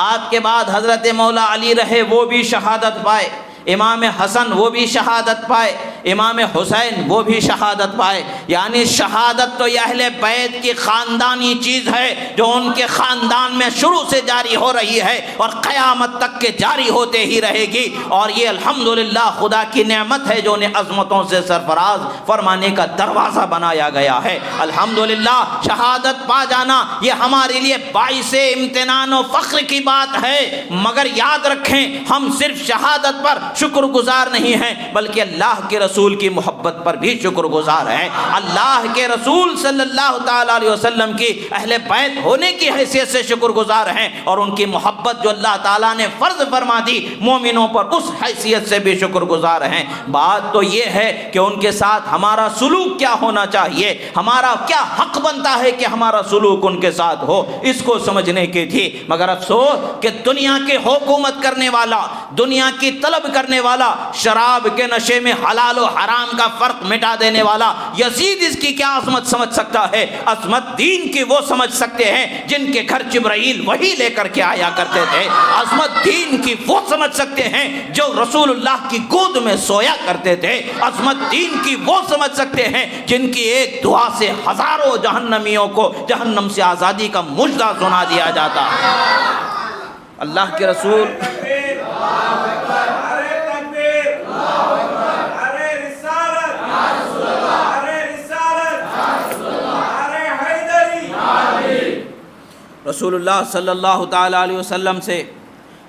آپ کے بعد حضرت مولا علی رہے، وہ بھی شہادت پائے، امام حسن وہ بھی شہادت پائے، امام حسین وہ بھی شہادت پائے۔ یعنی شہادت تو یہ اہل بیت کی خاندانی چیز ہے جو ان کے خاندان میں شروع سے جاری ہو رہی ہے اور قیامت تک کے جاری ہوتے ہی رہے گی، اور یہ الحمدللہ خدا کی نعمت ہے جو انہیں عظمتوں سے سرفراز فرمانے کا دروازہ بنایا گیا ہے۔ الحمدللہ شہادت پا جانا یہ ہمارے لیے باعث امتنان و فخر کی بات ہے، مگر یاد رکھیں ہم صرف شہادت پر شکر گزار نہیں ہیں بلکہ اللہ کے رسول رسول کی محبت پر بھی شکر گزار ہیں، اللہ کے رسول صلی اللہ تعالیٰ علیہ وسلم کی اہل بیت ہونے کی حیثیت سے شکر گزار ہیں، اور ان کی محبت جو اللہ تعالیٰ نے فرض فرما دی مومنوں پر اس حیثیت سے بھی شکر گزار ہیں۔ بات تو یہ ہے کہ ان کے ساتھ ہمارا سلوک کیا ہونا چاہیے، ہمارا کیا حق بنتا ہے کہ ہمارا سلوک ان کے ساتھ ہو، اس کو سمجھنے کی تھی۔ مگر افسوس کہ دنیا کے حکومت کرنے والا، دنیا کی طلب کرنے والا، شراب کے نشے میں حلال و حرام کا فرق مٹا دینے والا یزید اس کی کیا عظمت سمجھ سکتا ہے؟ عظمت دین کی وہ سمجھ سکتے ہیں جن کے گھر جبرائیل وہی لے کر کے آیا کرتے تھے، عظمت دین کی وہ سمجھ سکتے ہیں جو رسول اللہ کی گود میں سویا کرتے تھے، عظمت دین کی وہ سمجھ سکتے ہیں جن کی ایک دعا سے ہزاروں جہنمیوں کو جہنم سے آزادی کا مژدہ سنا دیا جاتا ہے۔ اللہ کے رسول رسول اللہ صلی اللہ تعالیٰ علیہ وسلم سے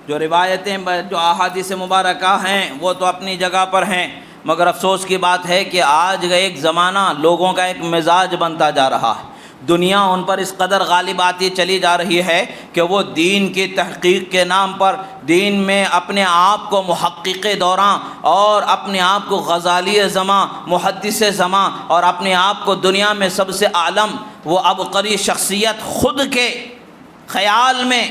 جو روایتیں، جو احادیث مبارکہ ہیں وہ تو اپنی جگہ پر ہیں، مگر افسوس کی بات ہے کہ آج کا ایک زمانہ لوگوں کا ایک مزاج بنتا جا رہا ہے، دنیا ان پر اس قدر غالب آتی چلی جا رہی ہے کہ وہ دین کی تحقیق کے نام پر دین میں اپنے آپ کو محقق دوراں اور اپنے آپ کو غزالی زماں، محدث زماں اور اپنے آپ کو دنیا میں سب سے عالم وہ عبقری شخصیت خود کے خیال میں،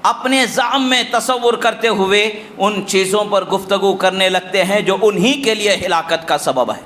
اپنے زعم میں تصور کرتے ہوئے ان چیزوں پر گفتگو کرنے لگتے ہیں جو انہی کے لیے ہلاکت کا سبب ہے،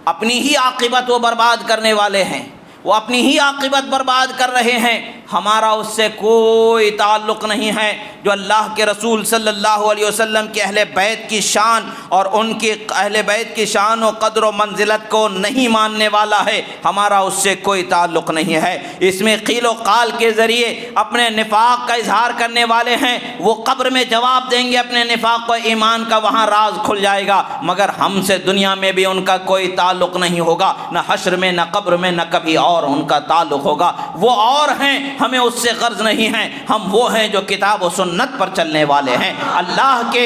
اپنی ہی عاقبت وہ برباد کرنے والے ہیں، وہ اپنی ہی عاقبت برباد کر رہے ہیں۔ ہمارا اس سے کوئی تعلق نہیں ہے۔ جو اللہ کے رسول صلی اللہ علیہ وسلم کے اہل بیت کی شان اور ان کی اہل بیت کی شان و قدر و منزلت کو نہیں ماننے والا ہے، ہمارا اس سے کوئی تعلق نہیں ہے۔ اس میں قیل و قال کے ذریعے اپنے نفاق کا اظہار کرنے والے ہیں، وہ قبر میں جواب دیں گے اپنے نفاق و ایمان کا، وہاں راز کھل جائے گا، مگر ہم سے دنیا میں بھی ان کا کوئی تعلق نہیں ہوگا، نہ حشر میں، نہ قبر میں، نہ کبھی اور ان کا تعلق ہوگا۔ وہ اور ہیں، ہمیں اس سے غرض نہیں ہے، ہم وہ ہیں جو کتاب و سنت پر چلنے والے ہیں، اللہ کے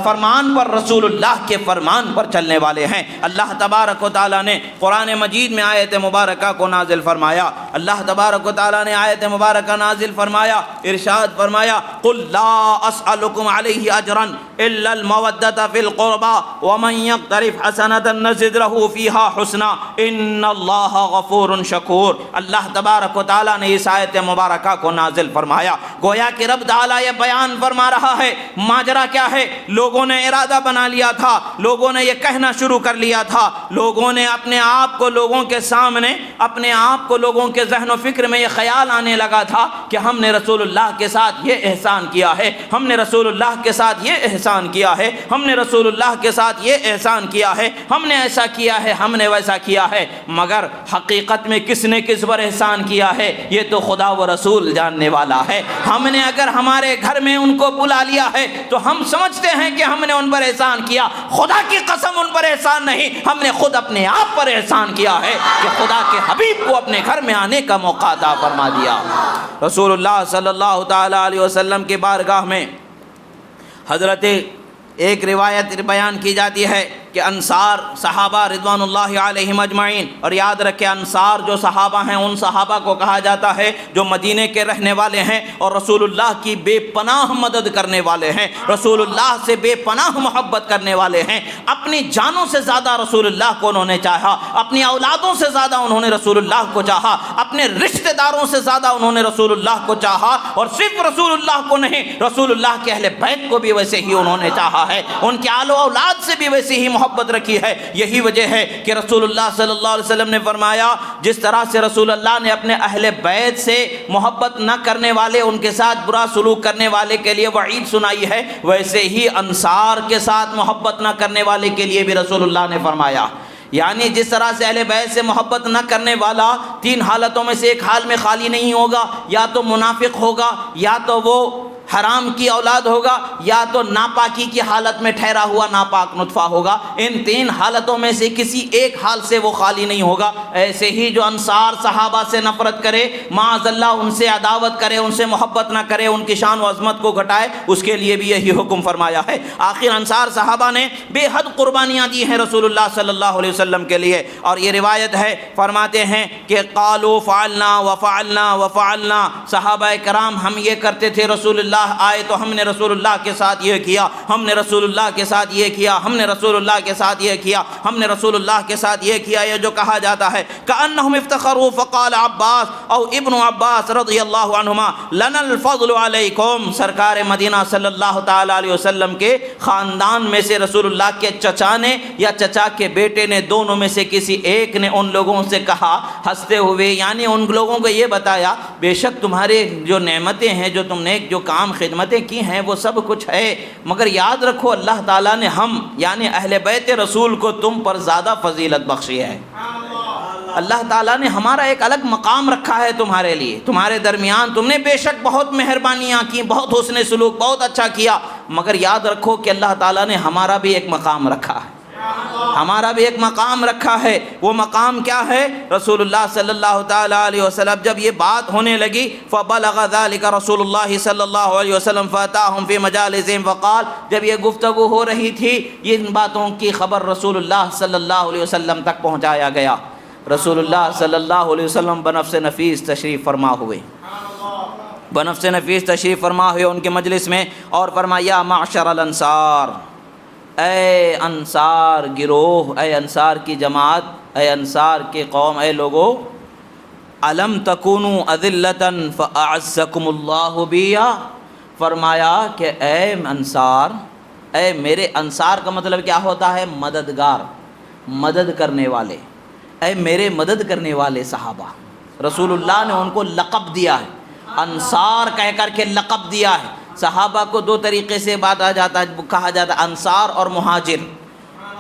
فرمان پر، رسول اللہ کے فرمان پر چلنے والے ہیں۔ اللہ تبارک و تعالیٰ نے قرآن مجید میں آیت مبارکہ کو نازل فرمایا، اللہ تبارک و تعالیٰ نے آیت مبارکہ نازل فرمایا، ارشاد فرمایا قل لا اسألکم علیہ اجرا الا المودۃ فی القربى ومن یقترف حسنۃ نزد له فیہا حسنا ان اللہ غفور شکور۔ اللہ تبارک و تعالیٰ نے اس آیت مبارکہ کو نازل فرمایا، گویا کہ رب تعالیٰ یہ بیان فرما رہا ہے ماجرا کیا ہے۔ لوگوں نے ارادہ بنا لیا تھا، لوگوں نے یہ کہنا شروع کر لیا تھا، لوگوں نے اپنے آپ کو لوگوں کے سامنے، اپنے آپ کو لوگوں کے ذہن و فکر میں یہ خیال آنے لگا تھا کہ ہم نے رسول اللہ کے ساتھ یہ احسان کیا ہے، ہم نے رسول اللہ کے ساتھ یہ احسان کیا ہے، ہم نے رسول اللہ کے ساتھ یہ احسان کیا ہے، ہم نے ایسا کیا ہے، ہم نے ویسا کیا ہے، مگر حقیقت میں کس نے کس پر احسان کیا ہے یہ تو خدا و رسول جاننے والا ہے۔ ہم نے اگر ہمارے گھر میں ان کو بلا لیا ہے تو ہم سمجھتے ہیں کہ ہم نے ان پر احسان کیا، خدا کی قسم ان پر احسان نہیں، ہم نے خود اپنے آپ پر احسان کیا ہے کہ خدا کے حبیب کو اپنے گھر میں آنے کا موقع عطا فرما دیا۔ رسول اللہ صلی اللہ تعالیٰ علیہ وسلم کی بارگاہ میں حضرت ایک روایت بیان کی جاتی ہے کہ انصار صحابہ رضوان اللہ علیہم اجمعین، اور یاد رکھیں انصار جو صحابہ ہیں ان صحابہ کو کہا جاتا ہے جو مدینے کے رہنے والے ہیں اور رسول اللہ کی بے پناہ مدد کرنے والے ہیں، رسول اللہ سے بے پناہ محبت کرنے والے ہیں، اپنی جانوں سے زیادہ رسول اللہ کو انہوں نے چاہا، اپنی اولادوں سے زیادہ انہوں نے رسول اللہ کو چاہا، اپنے رشتہ داروں سے زیادہ انہوں نے رسول اللہ کو چاہا، اور صرف رسول اللہ کو نہیں، رسول اللہ کے اہل بیت کو بھی ویسے ہی انہوں نے چاہا ہے، ان کے آل و اولاد سے بھی ویسے ہی محبت رکھی ہے۔ یہی وجہ ہے کہ رسول اللہ صلی اللہ علیہ وسلم نے فرمایا جس طرح سے رسول اللہ نے اپنے اہل بیت سے محبت نہ کرنے والے، ان کے ساتھ برا سلوک کرنے والے کے لیے وعید سنائی ہے، ویسے ہی انصار کے ساتھ محبت نہ کرنے والے کے لیے بھی رسول اللہ نے فرمایا۔ یعنی جس طرح سے اہل بیت سے محبت نہ کرنے والا تین حالتوں میں سے ایک حال میں خالی نہیں ہوگا، یا تو منافق ہوگا، یا تو وہ حرام کی اولاد ہوگا یا تو ناپاکی کی حالت میں ٹھہرا ہوا ناپاک نطفہ ہوگا، ان تین حالتوں میں سے کسی ایک حال سے وہ خالی نہیں ہوگا۔ ایسے ہی جو انصار صحابہ سے نفرت کرے، معاذ اللہ ان سے عداوت کرے، ان سے محبت نہ کرے، ان کی شان و عظمت کو گھٹائے، اس کے لیے بھی یہی حکم فرمایا ہے۔ آخر انصار صحابہ نے بے حد قربانیاں دی ہیں رسول اللہ صلی اللہ علیہ وسلم کے لیے، اور یہ روایت ہے، فرماتے ہیں کہ قالوا فعلنا وفعلنا وفعلنا، صحابہ کرام ہم یہ کرتے تھے، رسول اللہ آئے تو ہم نے رسول اللہ کے ساتھ یہ کیا، ہم نے رسول اللہ کے ساتھ یہ کیا، ہم نے رسول اللہ کے ساتھ یہ کیا، ہم نے رسول اللہ کے ساتھ یہ کیا۔ یہ جو کہا جاتا ہے کأنہم افتخروا فقال عباس او ابن عباس رضی اللہ عنہما لنا الفضل علیکم، سرکار مدینہ صلی اللہ تعالی علیہ وسلم کے خاندان میں سے رسول اللہ کے چچا نے یا چچا کے بیٹے نے، دونوں میں سے کسی ایک نے ان لوگوں سے کہا ہنستے ہوئے، یعنی ان لوگوں کو یہ بتایا بے شک تمہارے جو نعمتیں ہیں، جو تم نے جو کام خدمتیں کی ہیں وہ سب کچھ ہے، مگر یاد رکھو اللہ تعالیٰ نے ہم یعنی اہل بیت رسول کو تم پر زیادہ فضیلت بخشی ہے۔ اللہ تعالیٰ نے ہمارا ایک الگ مقام رکھا ہے تمہارے لیے، تمہارے درمیان تم نے بے شک بہت مہربانیاں کی، بہت حسن سلوک، بہت اچھا کیا، مگر یاد رکھو کہ اللہ تعالیٰ نے ہمارا بھی ایک مقام رکھا ہے، ہمارا بھی ایک مقام رکھا ہے۔ وہ مقام کیا ہے؟ رسول اللہ صلی اللہ تعالی علیہ وسلم جب یہ بات ہونے لگی فبلغ ذلك رسول اللہ صلی اللہ علیہ وسلم فاتاهم في مجالسهم فقال، جب یہ گفتگو ہو رہی تھی ان باتوں کی خبر رسول اللہ صلی اللہ علیہ وسلم تک پہنچایا گیا۔ رسول اللہ صلی اللہ علیہ وسلم بنفس نفیس تشریف فرما ہوئے، بنفس نفیس تشریف فرما ہوئے ان کے مجلس میں، اور فرمایا معشر الانصار، اے انصار گروہ، اے انصار کی جماعت، اے انصار کی قوم، اے لوگو، الم تکونوا اذلۃ فاعزکم اللہ بیا، فرمایا کہ اے انصار، اے میرے، انصار کا مطلب کیا ہوتا ہے؟ مددگار، مدد کرنے والے، اے میرے مدد کرنے والے صحابہ۔ رسول اللہ نے ان کو لقب دیا ہے، انصار کہہ کر کے لقب دیا ہے۔ صحابہ کو دو طریقے سے بات آ جاتا ہے، کہا جاتا ہے انصار اور مہاجر۔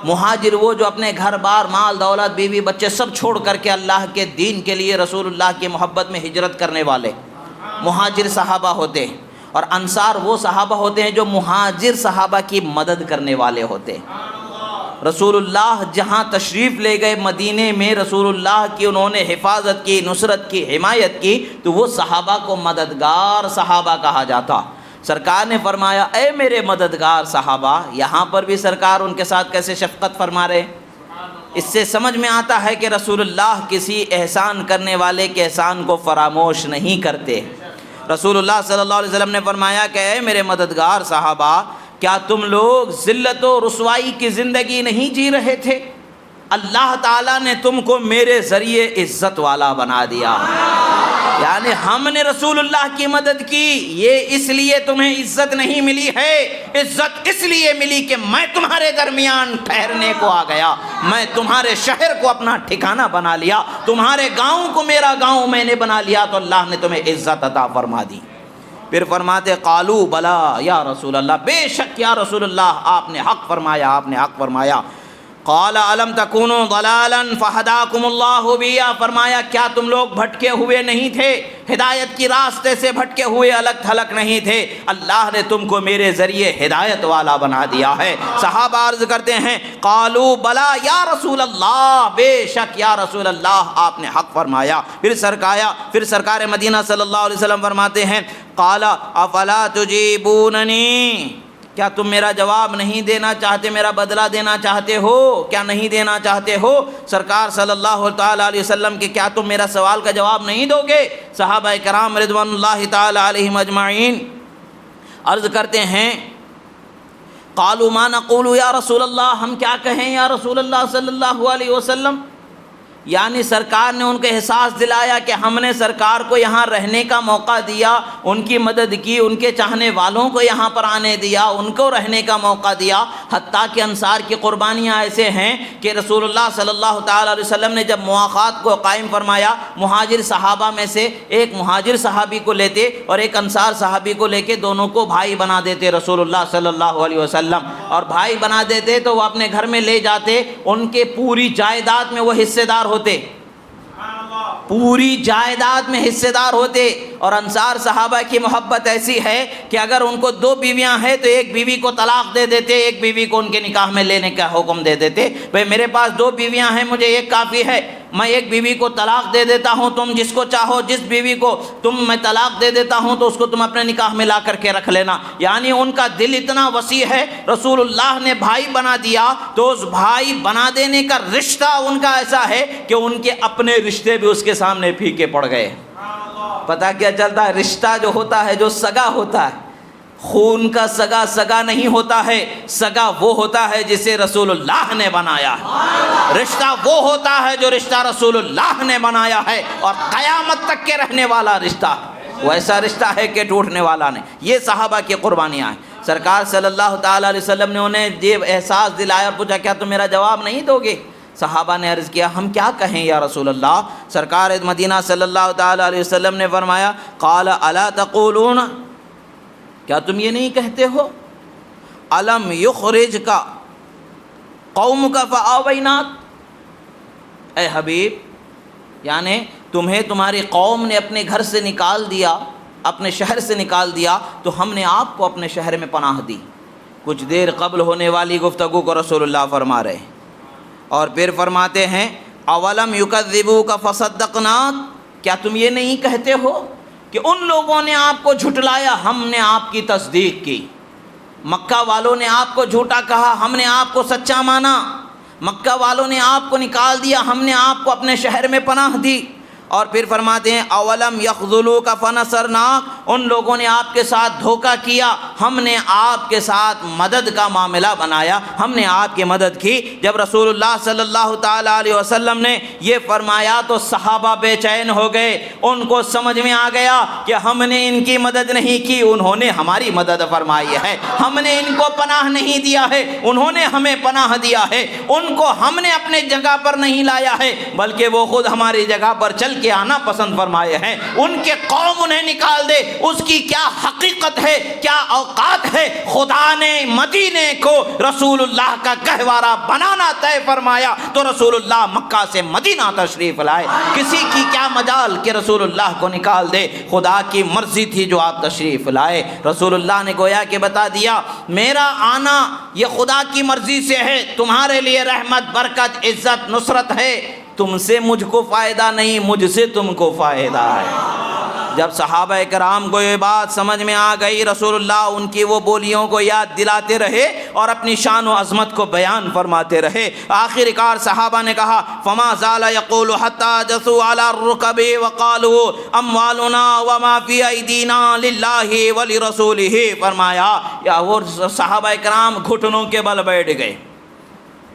مہاجر وہ جو اپنے گھر بار، مال دولت، بیوی بچے سب چھوڑ کر کے اللہ کے دین کے لیے رسول اللہ کی محبت میں ہجرت کرنے والے مہاجر صحابہ ہوتے ہیں، اور انصار وہ صحابہ ہوتے ہیں جو مہاجر صحابہ کی مدد کرنے والے ہوتے ہیں۔ رسول اللہ جہاں تشریف لے گئے مدینے میں، رسول اللہ کی انہوں نے حفاظت کی، نصرت کی، حمایت کی، تو وہ صحابہ کو مددگار صحابہ کہا جاتا۔ سرکار نے فرمایا اے میرے مددگار صحابہ، یہاں پر بھی سرکار ان کے ساتھ کیسے شفقت فرما رہے۔ اس سے سمجھ میں آتا ہے کہ رسول اللہ کسی احسان کرنے والے کے احسان کو فراموش نہیں کرتے۔ رسول اللہ صلی اللہ علیہ وسلم نے فرمایا کہ اے میرے مددگار صحابہ، کیا تم لوگ ذلت و رسوائی کی زندگی نہیں جی رہے تھے؟ اللہ تعالیٰ نے تم کو میرے ذریعے عزت والا بنا دیا، یعنی ہم نے رسول اللہ کی مدد کی، یہ اس لیے تمہیں عزت نہیں ملی ہے، عزت اس لیے ملی کہ میں تمہارے درمیان ٹھہرنے کو آ گیا، میں تمہارے شہر کو اپنا ٹھکانہ بنا لیا، تمہارے گاؤں کو میرا گاؤں میں نے بنا لیا، تو اللہ نے تمہیں عزت عطا فرما دی۔ پھر فرماتے قالوا بلا یا رسول اللہ، بے شک یا رسول اللہ آپ نے حق فرمایا، آپ نے حق فرمایا۔ قال الم تکونوا ضلالا فہداکم اللہ بیا، فرمایا کیا تم لوگ بھٹکے ہوئے نہیں تھے، ہدایت کی راستے سے بھٹکے ہوئے الگ تھلگ نہیں تھے، اللہ نے تم کو میرے ذریعے ہدایت والا بنا دیا ہے۔ صحابہ عرض کرتے ہیں قالوا بلا یا رسول اللہ، بے شک یا رسول اللہ آپ نے حق فرمایا۔ پھر سرکار مدینہ صلی اللہ علیہ وسلم فرماتے ہیں قال افلا تجیبوننی، کیا تم میرا جواب نہیں دینا چاہتے، میرا بدلہ دینا چاہتے ہو؟ کیا نہیں دینا چاہتے ہو؟ سرکار صلی اللہ تعالیٰ علیہ وسلم کہ کیا تم میرا سوال کا جواب نہیں دو گے؟ صحابہ کرام رضوان اللہ تعالیٰ علیہم اجمعین عرض کرتے ہیں قالوا ما نقول یا رسول اللہ، ہم کیا کہیں یا رسول اللہ صلی اللہ علیہ وسلم؟ یعنی سرکار نے ان کو احساس دلایا کہ ہم نے سرکار کو یہاں رہنے کا موقع دیا، ان کی مدد کی، ان کے چاہنے والوں کو یہاں پر آنے دیا، ان کو رہنے کا موقع دیا، حتیٰ کہ انصار کی قربانیاں ایسے ہیں کہ رسول اللہ صلی اللہ تعالیٰ علیہ وسلم نے جب مواخات کو قائم فرمایا، مہاجر صحابہ میں سے ایک مہاجر صحابی کو لیتے اور ایک انصار صحابی کو لے کے دونوں کو بھائی بنا دیتے رسول اللہ صلی اللہ علیہ وسلم، اور بھائی بنا دیتے تو وہ اپنے گھر میں لے جاتے، ان کے پوری جائیداد میں وہ حصے دار ہوتے، پوری جائیداد میں حصے دار ہوتے. اور انصار صحابہ کی محبت ایسی ہے کہ اگر ان کو 2 بیویاں ہیں تو ایک بیوی کو طلاق دے دیتے, ایک بیوی کو ان کے نکاح میں لینے کا حکم دے دیتے. بھئی میرے پاس 2 بیویاں ہیں, مجھے ایک کافی ہے, میں ایک بیوی کو طلاق دے دیتا ہوں, تم جس کو چاہو جس بیوی کو میں طلاق دے دیتا ہوں تو اس کو تم اپنے نکاح میں لا کر کے رکھ لینا. یعنی ان کا دل اتنا وسیع ہے, رسول اللہ نے بھائی بنا دیا تو اس بھائی بنا دینے کا رشتہ ان کا ایسا ہے کہ ان کے اپنے رشتے بھی اس کے سامنے پھیکے پڑ گئے. پتہ کیا چلتا ہے؟ رشتہ جو ہوتا ہے, جو سگا ہوتا ہے, خون کا سگا سگا نہیں ہوتا ہے, سگا وہ ہوتا ہے جسے رسول اللہ نے بنایا ہے. رشتہ وہ ہوتا ہے جو رشتہ رسول اللہ نے بنایا ہے اور قیامت تک کے رہنے والا رشتہ. وہ ایسا رشتہ ہے کہ ٹوٹنے والا نہیں. یہ صحابہ کی قربانیاں ہیں. سرکار صلی اللہ تعالیٰ علیہ وسلم نے انہیں یہ احساس دلایا اور پوچھا کیا تم میرا جواب نہیں دو گے؟ صحابہ نے عرض کیا ہم کیا کہیں یا رسول اللہ؟ سرکار مدینہ صلی اللہ تعالیٰ علیہ وسلم نے فرمایا قال الا تقولون، کیا تم یہ نہیں کہتے ہو الم یخرج کا قوم کا فآویناک، اے حبیب یعنی تمہیں تمہاری قوم نے اپنے گھر سے نکال دیا، اپنے شہر سے نکال دیا تو ہم نے آپ کو اپنے شہر میں پناہ دی. کچھ دیر قبل ہونے والی گفتگو کو رسول اللہ فرما رہے ہیں اور پھر فرماتے ہیں اولم یکذبوک فصدقناک، کیا تم یہ نہیں کہتے ہو کہ ان لوگوں نے آپ کو جھٹلایا ہم نے آپ کی تصدیق کی. مکہ والوں نے آپ کو جھوٹا کہا ہم نے آپ کو سچا مانا. مکہ والوں نے آپ کو نکال دیا ہم نے آپ کو اپنے شہر میں پناہ دی. اور پھر فرماتے ہیں اولم یخذلوک فنصرناک، ان لوگوں نے آپ کے ساتھ دھوکہ کیا ہم نے آپ کے ساتھ مدد کا معاملہ بنایا، ہم نے آپ کی مدد کی. جب رسول اللہ صلی اللہ تعالیٰ علیہ وسلم نے یہ فرمایا تو صحابہ بے چین ہو گئے. ان کو سمجھ میں آ گیا کہ ہم نے ان کی مدد نہیں کی، انہوں نے ہماری مدد فرمائی ہے. ہم نے ان کو پناہ نہیں دیا ہے، انہوں نے ہمیں پناہ دیا ہے. ان کو ہم نے اپنے جگہ پر نہیں لایا ہے بلکہ وہ خود ہماری جگہ پر چل کے آنا پسند فرمائے ہیں. ان کے قوم انہیں نکال دے، اس کی کیا حقیقت ہے، کیا اوقات ہے. خدا نے مدینے کو رسول اللہ کا گہوارہ بنانا طے فرمایا تو رسول اللہ مکہ سے مدینہ تشریف لائے. کسی کی کیا مجال کہ رسول اللہ کو نکال دے، خدا کی مرضی تھی جو آپ تشریف لائے. رسول اللہ نے گویا کہ بتا دیا میرا آنا یہ خدا کی مرضی سے ہے، تمہارے لیے رحمت، برکت، عزت، نصرت ہے. تم سے مجھ کو فائدہ نہیں، مجھ سے تم کو فائدہ ہے. جب صحابہ کرام کو یہ بات سمجھ میں آ گئی رسول اللہ ان کی وہ بولیوں کو یاد دلاتے رہے اور اپنی شان و عظمت کو بیان فرماتے رہے. آخر کار صحابہ نے کہا فما زال یقول حتی جثوا علی الرکب وقالوا اموالنا وما فی ایدینا للہ ولرسولہ. فرمایا یا وہ صحابہ کرام گھٹنوں کے بل بیٹھ گئے،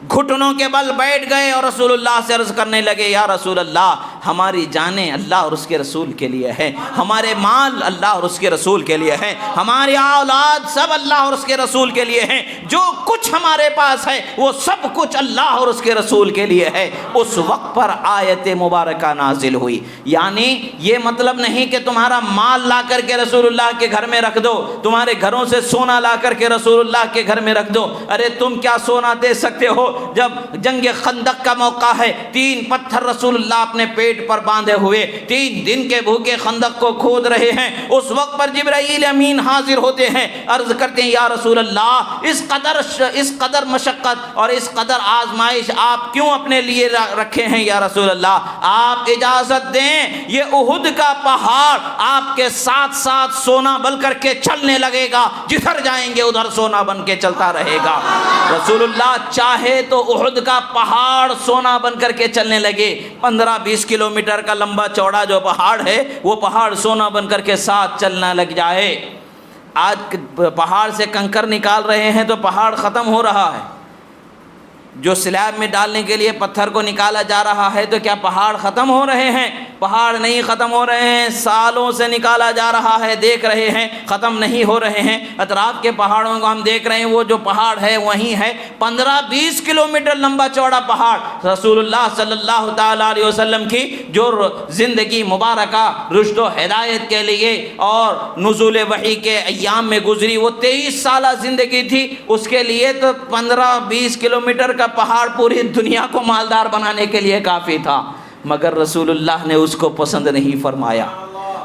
گھٹنوں کے بل بیٹھ گئے اور رسول اللہ سے عرض کرنے لگے یا رسول اللہ ہماری جانیں اللہ اور اس کے رسول کے لیے ہیں، ہمارے مال اللہ اور اس کے رسول کے لیے ہیں، ہماری اولاد سب اللہ اور اس کے رسول کے لیے ہیں، جو کچھ ہمارے پاس ہے وہ سب کچھ اللہ اور اس کے رسول کے لیے ہے. اس وقت پر آیت مبارکہ نازل ہوئی. یعنی یہ مطلب نہیں کہ تمہارا مال لا کر کے رسول اللہ کے گھر میں رکھ دو، تمہارے گھروں سے سونا لا کر کے رسول اللہ کے گھر میں رکھ دو. ارے تم کیا سونا دے سکتے ہو جب جنگ خندق کا موقع ہے، 3 پتھر رسول اللہ اپنے پیٹ پر باندھے ہوئے 3 دن کے بھوکے خندق کو کھود رہے ہیں. اس وقت پر جبرائیل امین حاضر ہوتے ہیں، عرض کرتے ہیں یا رسول اللہ اس قدر مشقت اور اس قدر آزمائش آپ کیوں اپنے لیے رکھے ہیں یا رسول اللہ؟ آپ اجازت دیں یہ احد کا پہاڑ آپ کے ساتھ ساتھ سونا بن کر کے چلنے لگے گا، جدھر جائیں گے ادھر سونا بن کے چلتا رہے گا. رسول اللہ چاہے تو احد کا پہاڑ سونا بن کر کے چلنے لگے. 15-20 کلومیٹر کا لمبا چوڑا جو پہاڑ ہے وہ پہاڑ سونا بن کر کے ساتھ چلنا لگ جائے. آج پہاڑ سے کنکر نکال رہے ہیں تو پہاڑ ختم ہو رہا ہے، جو سلیب میں ڈالنے کے لیے پتھر کو نکالا جا رہا ہے تو کیا پہاڑ ختم ہو رہے ہیں؟ پہاڑ نہیں ختم ہو رہے ہیں، سالوں سے نکالا جا رہا ہے، دیکھ رہے ہیں ختم نہیں ہو رہے ہیں. اطراف کے پہاڑوں کو ہم دیکھ رہے ہیں، وہ جو پہاڑ ہے وہیں ہے. 15-20 کلومیٹر لمبا چوڑا پہاڑ رسول اللہ صلی اللہ تعالیٰ علیہ وسلم کی جو زندگی مبارکہ رشد و ہدایت کے لیے اور نزول وحی کے ایام میں گزری، وہ 23 سالہ زندگی تھی. اس کے لیے تو 15-20 کلومیٹر کا پہاڑ پوری دنیا کو مالدار بنانے کے لیے کافی تھا. مگر رسول اللہ نے اس کو پسند نہیں فرمایا۔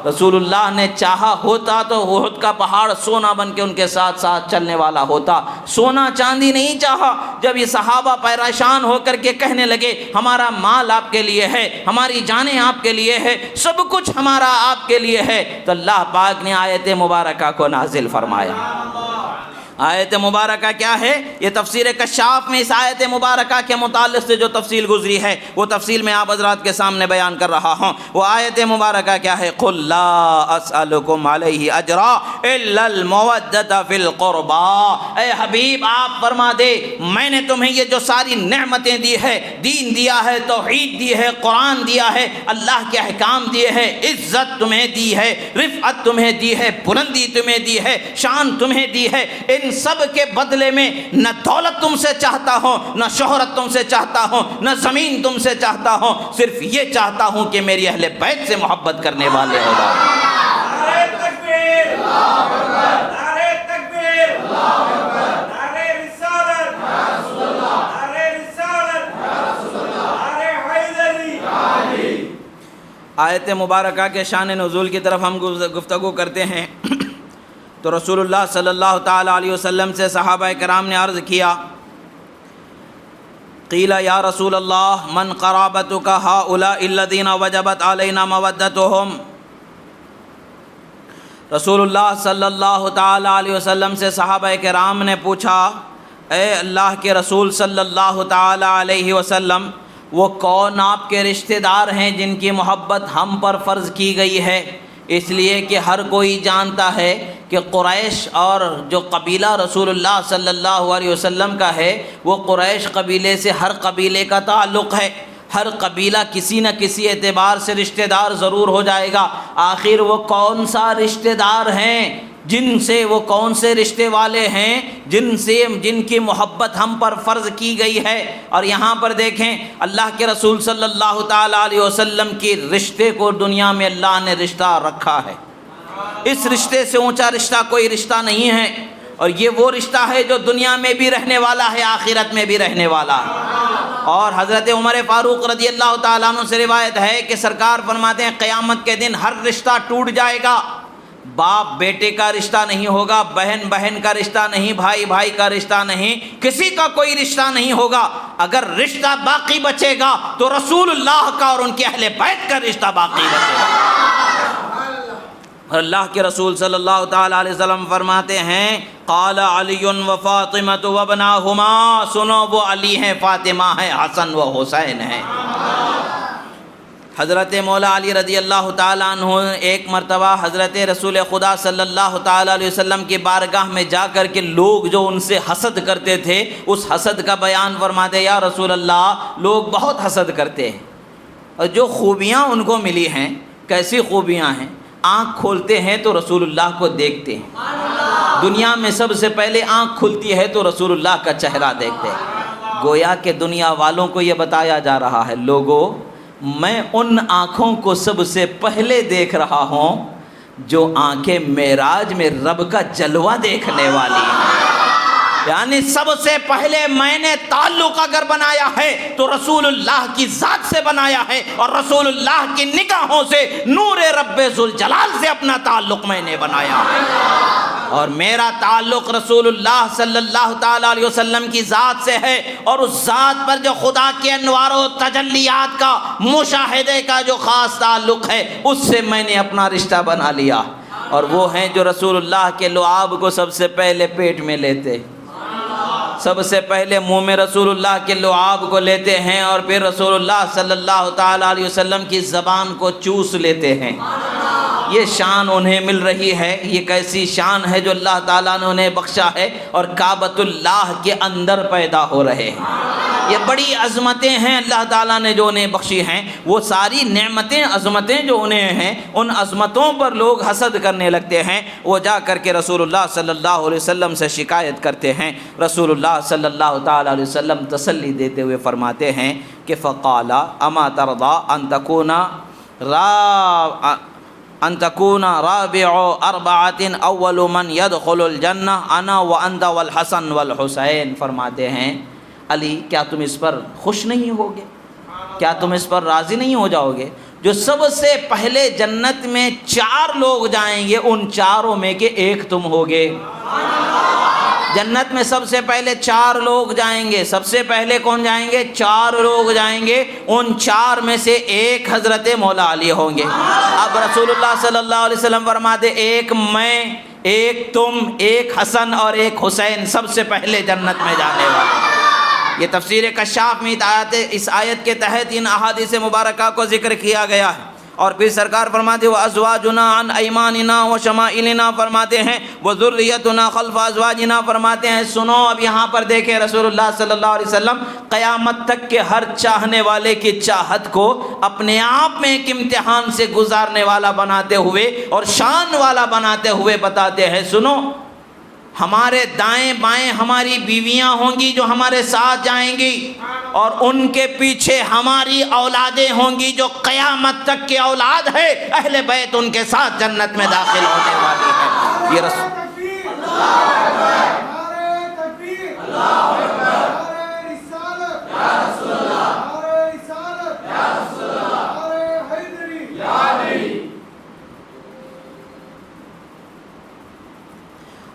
رسول اللہ نے چاہا ہوتا تو احد کا پہاڑ سونا بن کے ان کے ساتھ ساتھ چلنے والا ہوتا، سونا چاندی نہیں چاہا۔ جب یہ صحابہ پریشان ہو کر کے کہنے لگے ہمارا مال آپ کے لیے ہے، ہماری جانیں آپ کے لیے ہے، سب کچھ ہمارا آپ کے لیے ہے، تو اللہ پاک نے آیت مبارکہ کو نازل فرمایا۔ آیت مبارکہ کیا ہے؟ یہ تفسیر کشاف میں اس آیت مبارکہ کے متعلق سے جو تفصیل گزری ہے وہ تفصیل میں آپ حضرات کے سامنے بیان کر رہا ہوں۔ وہ آیت مبارکہ کیا ہے؟ قُلْ لَا أَسْأَلُكُمْ عَلَيْهِ أَجْرًا إِلَّا الْمَوَدَّةَ فِي الْقُرْبَى۔ اے حبیب آپ فرما دے میں نے تمہیں یہ جو ساری نعمتیں دی ہے، دین دیا ہے، توحید دی ہے، قرآن دیا ہے، اللہ کے احکام دیے ہیں، عزت تمہیں دی ہے، رفعت تمہیں دی ہے، بلندی تمہیں دی ہے، شان تمہیں دی ہے، ان سب کے بدلے میں نہ دولت تم سے چاہتا ہوں، نہ شہرت تم سے چاہتا ہوں، نہ زمین تم سے چاہتا ہوں، صرف یہ چاہتا ہوں کہ میری اہل بیت سے محبت کرنے والے ہو جاؤ۔ نعرہ تکبیر، نعرہ تکبیر، نعرہ رسالت، نعرہ رسالت، نعرہ حیدری۔ آیت مبارکہ کے شان نزول کی طرف ہم گفتگو کرتے ہیں تو رسول اللہ صلی اللہ تعالیٰ علیہ وسلم سے صحابہ کرام نے عرض کیا، قیل یا رسول اللہ من قرابتک ہؤلاء الذین وجبت علینا مودتہم۔ رسول اللہ صلی اللہ تعالیٰ علیہ وسلم سے صحابہ کرام نے پوچھا، اے اللہ کے رسول صلی اللہ تعالیٰ علیہ وسلم، وہ کون آپ کے رشتہ دار ہیں جن کی محبت ہم پر فرض کی گئی ہے؟ اس لیے کہ ہر کوئی جانتا ہے کہ قریش اور جو قبیلہ رسول اللہ صلی اللہ علیہ وسلم کا ہے وہ قریش قبیلے سے ہر قبیلے کا تعلق ہے، ہر قبیلہ کسی نہ کسی اعتبار سے رشتہ دار ضرور ہو جائے گا۔ آخر وہ کون سا رشتہ دار ہیں جن سے وہ کون سے رشتے والے ہیں جن کی محبت ہم پر فرض کی گئی ہے؟ اور یہاں پر دیکھیں اللہ کے رسول صلی اللہ تعالیٰ علیہ وسلم کی رشتے کو دنیا میں اللہ نے رشتہ رکھا ہے، اس رشتے سے اونچا رشتہ کوئی رشتہ نہیں ہے، اور یہ وہ رشتہ ہے جو دنیا میں بھی رہنے والا ہے، آخرت میں بھی رہنے والا ہے۔ اور حضرت عمر فاروق رضی اللہ تعالیٰ عنہ سے روایت ہے کہ سرکار فرماتے ہیں قیامت کے دن ہر رشتہ ٹوٹ جائے گا، باپ بیٹے کا رشتہ نہیں ہوگا، بہن بہن کا رشتہ نہیں، بھائی بھائی کا رشتہ نہیں، کسی کا کوئی رشتہ نہیں ہوگا۔ اگر رشتہ باقی بچے گا تو رسول اللہ کا اور ان کے اہل بیت کا رشتہ باقی بچے گا۔ اور اللہ کے رسول صلی اللہ تعالیٰ علیہ وسلم فرماتے ہیں قال علی و فاطمہ وابناہما، سنو وہ علی ہیں، فاطمہ ہیں، حسن و حسین ہیں۔ حضرت مولا علی رضی اللہ تعالیٰ عنہ ایک مرتبہ حضرت رسول خدا صلی اللہ تعالیٰ علیہ وسلم کی بارگاہ میں جا کر کے لوگ جو ان سے حسد کرتے تھے اس حسد کا بیان فرماتے، یا رسول اللہ لوگ بہت حسد کرتے ہیں، اور جو خوبیاں ان کو ملی ہیں کیسی خوبیاں ہیں؟ آنکھ کھولتے ہیں تو رسول اللہ کو دیکھتے ہیں، دنیا میں سب سے پہلے آنکھ کھلتی ہے تو رسول اللہ کا چہرہ دیکھتے ہیں۔ گویا کہ دنیا والوں کو یہ بتایا جا رہا ہے لوگوں میں ان آنکھوں کو سب سے پہلے دیکھ رہا ہوں جو آنکھیں معراج میں رب کا جلوہ دیکھنے والی ہیں، یعنی سب سے پہلے میں نے تعلق اگر بنایا ہے تو رسول اللہ کی ذات سے بنایا ہے، اور رسول اللہ کی نگاہوں سے نور رب ذوالجلال سے اپنا تعلق میں نے بنایا ہے، اور میرا تعلق رسول اللہ صلی اللہ تعالیٰ علیہ وسلم کی ذات سے ہے، اور اس ذات پر جو خدا کے انوار و تجلیات کا مشاہدے کا جو خاص تعلق ہے اس سے میں نے اپنا رشتہ بنا لیا، اور وہ ہیں جو رسول اللہ کے لعاب کو سب سے پہلے پیٹ میں لیتے، سب سے پہلے منہ میں رسول اللہ کے لعاب کو لیتے ہیں، اور پھر رسول اللہ صلی اللہ تعالیٰ علیہ وسلم کی زبان کو چوس لیتے ہیں۔ یہ شان انہیں مل رہی ہے، یہ کیسی شان ہے جو اللہ تعالیٰ نے انہیں بخشا ہے، اور کعبۃ اللہ کے اندر پیدا ہو رہے ہیں۔ یہ بڑی عظمتیں ہیں اللہ تعالیٰ نے جو انہیں بخشی ہیں، وہ ساری نعمتیں عظمتیں جو انہیں ہیں ان عظمتوں پر لوگ حسد کرنے لگتے ہیں، وہ جا کر کے رسول اللہ صلی اللہ علیہ وسلم سے شکایت کرتے ہیں۔ رسول اللہ صلی اللہ تعالیٰ علیہ وسلم تسلی دیتے ہوئے فرماتے ہیں کہ فقال اما ترضى ان تكون رابع اربعة اول من يدخل الجنہ انا وانت والحسن والحسین، فرماتے ہیں علی کیا تم اس پر خوش نہیں ہوگے؟ کیا تم اس پر راضی نہیں ہو جاؤ گے؟ جو سب سے پہلے جنت میں 4 لوگ جائیں گے، ان چاروں میں کے ایک تم ہوگے۔ جنت میں سب سے پہلے 4 لوگ جائیں گے۔ سب سے پہلے کون جائیں گے؟ 4 لوگ جائیں گے، ان 4 میں سے ایک حضرت مولا علی ہوں گے۔ اب رسول اللہ صلی اللہ علیہ وسلم فرماتے ایک میں، ایک تم، ایک حسن اور ایک حسین سب سے پہلے جنت میں جانے والے۔ یہ تفسیر کشاف میں اس آیت کے تحت ان احادیث مبارکہ کو ذکر کیا گیا ہے۔ اور پھر سرکار فرماتے وَأَزْوَاجُنَا عَنْ أَيْمَانِنَا وَشَمَائِلِنَا فرماتے ہیں، وَذُرِّيَّتُنَا خَلْفَ أَزْوَاجِنَا فرماتے ہیں۔ سنو اب یہاں پر دیکھیں رسول اللہ صلی اللہ علیہ وسلم قیامت تک کے ہر چاہنے والے کی چاہت کو اپنے آپ میں ایک امتحان سے گزارنے والا بناتے ہوئے اور شان والا بناتے ہوئے بتاتے ہیں، سنو ہمارے دائیں بائیں ہماری بیویاں ہوں گی جو ہمارے ساتھ جائیں گی، اور ان کے پیچھے ہماری اولادیں ہوں گی جو قیامت تک کی اولاد ہے، اہل بیت ان کے ساتھ جنت میں داخل ہونے والی ہے۔ یہ رسول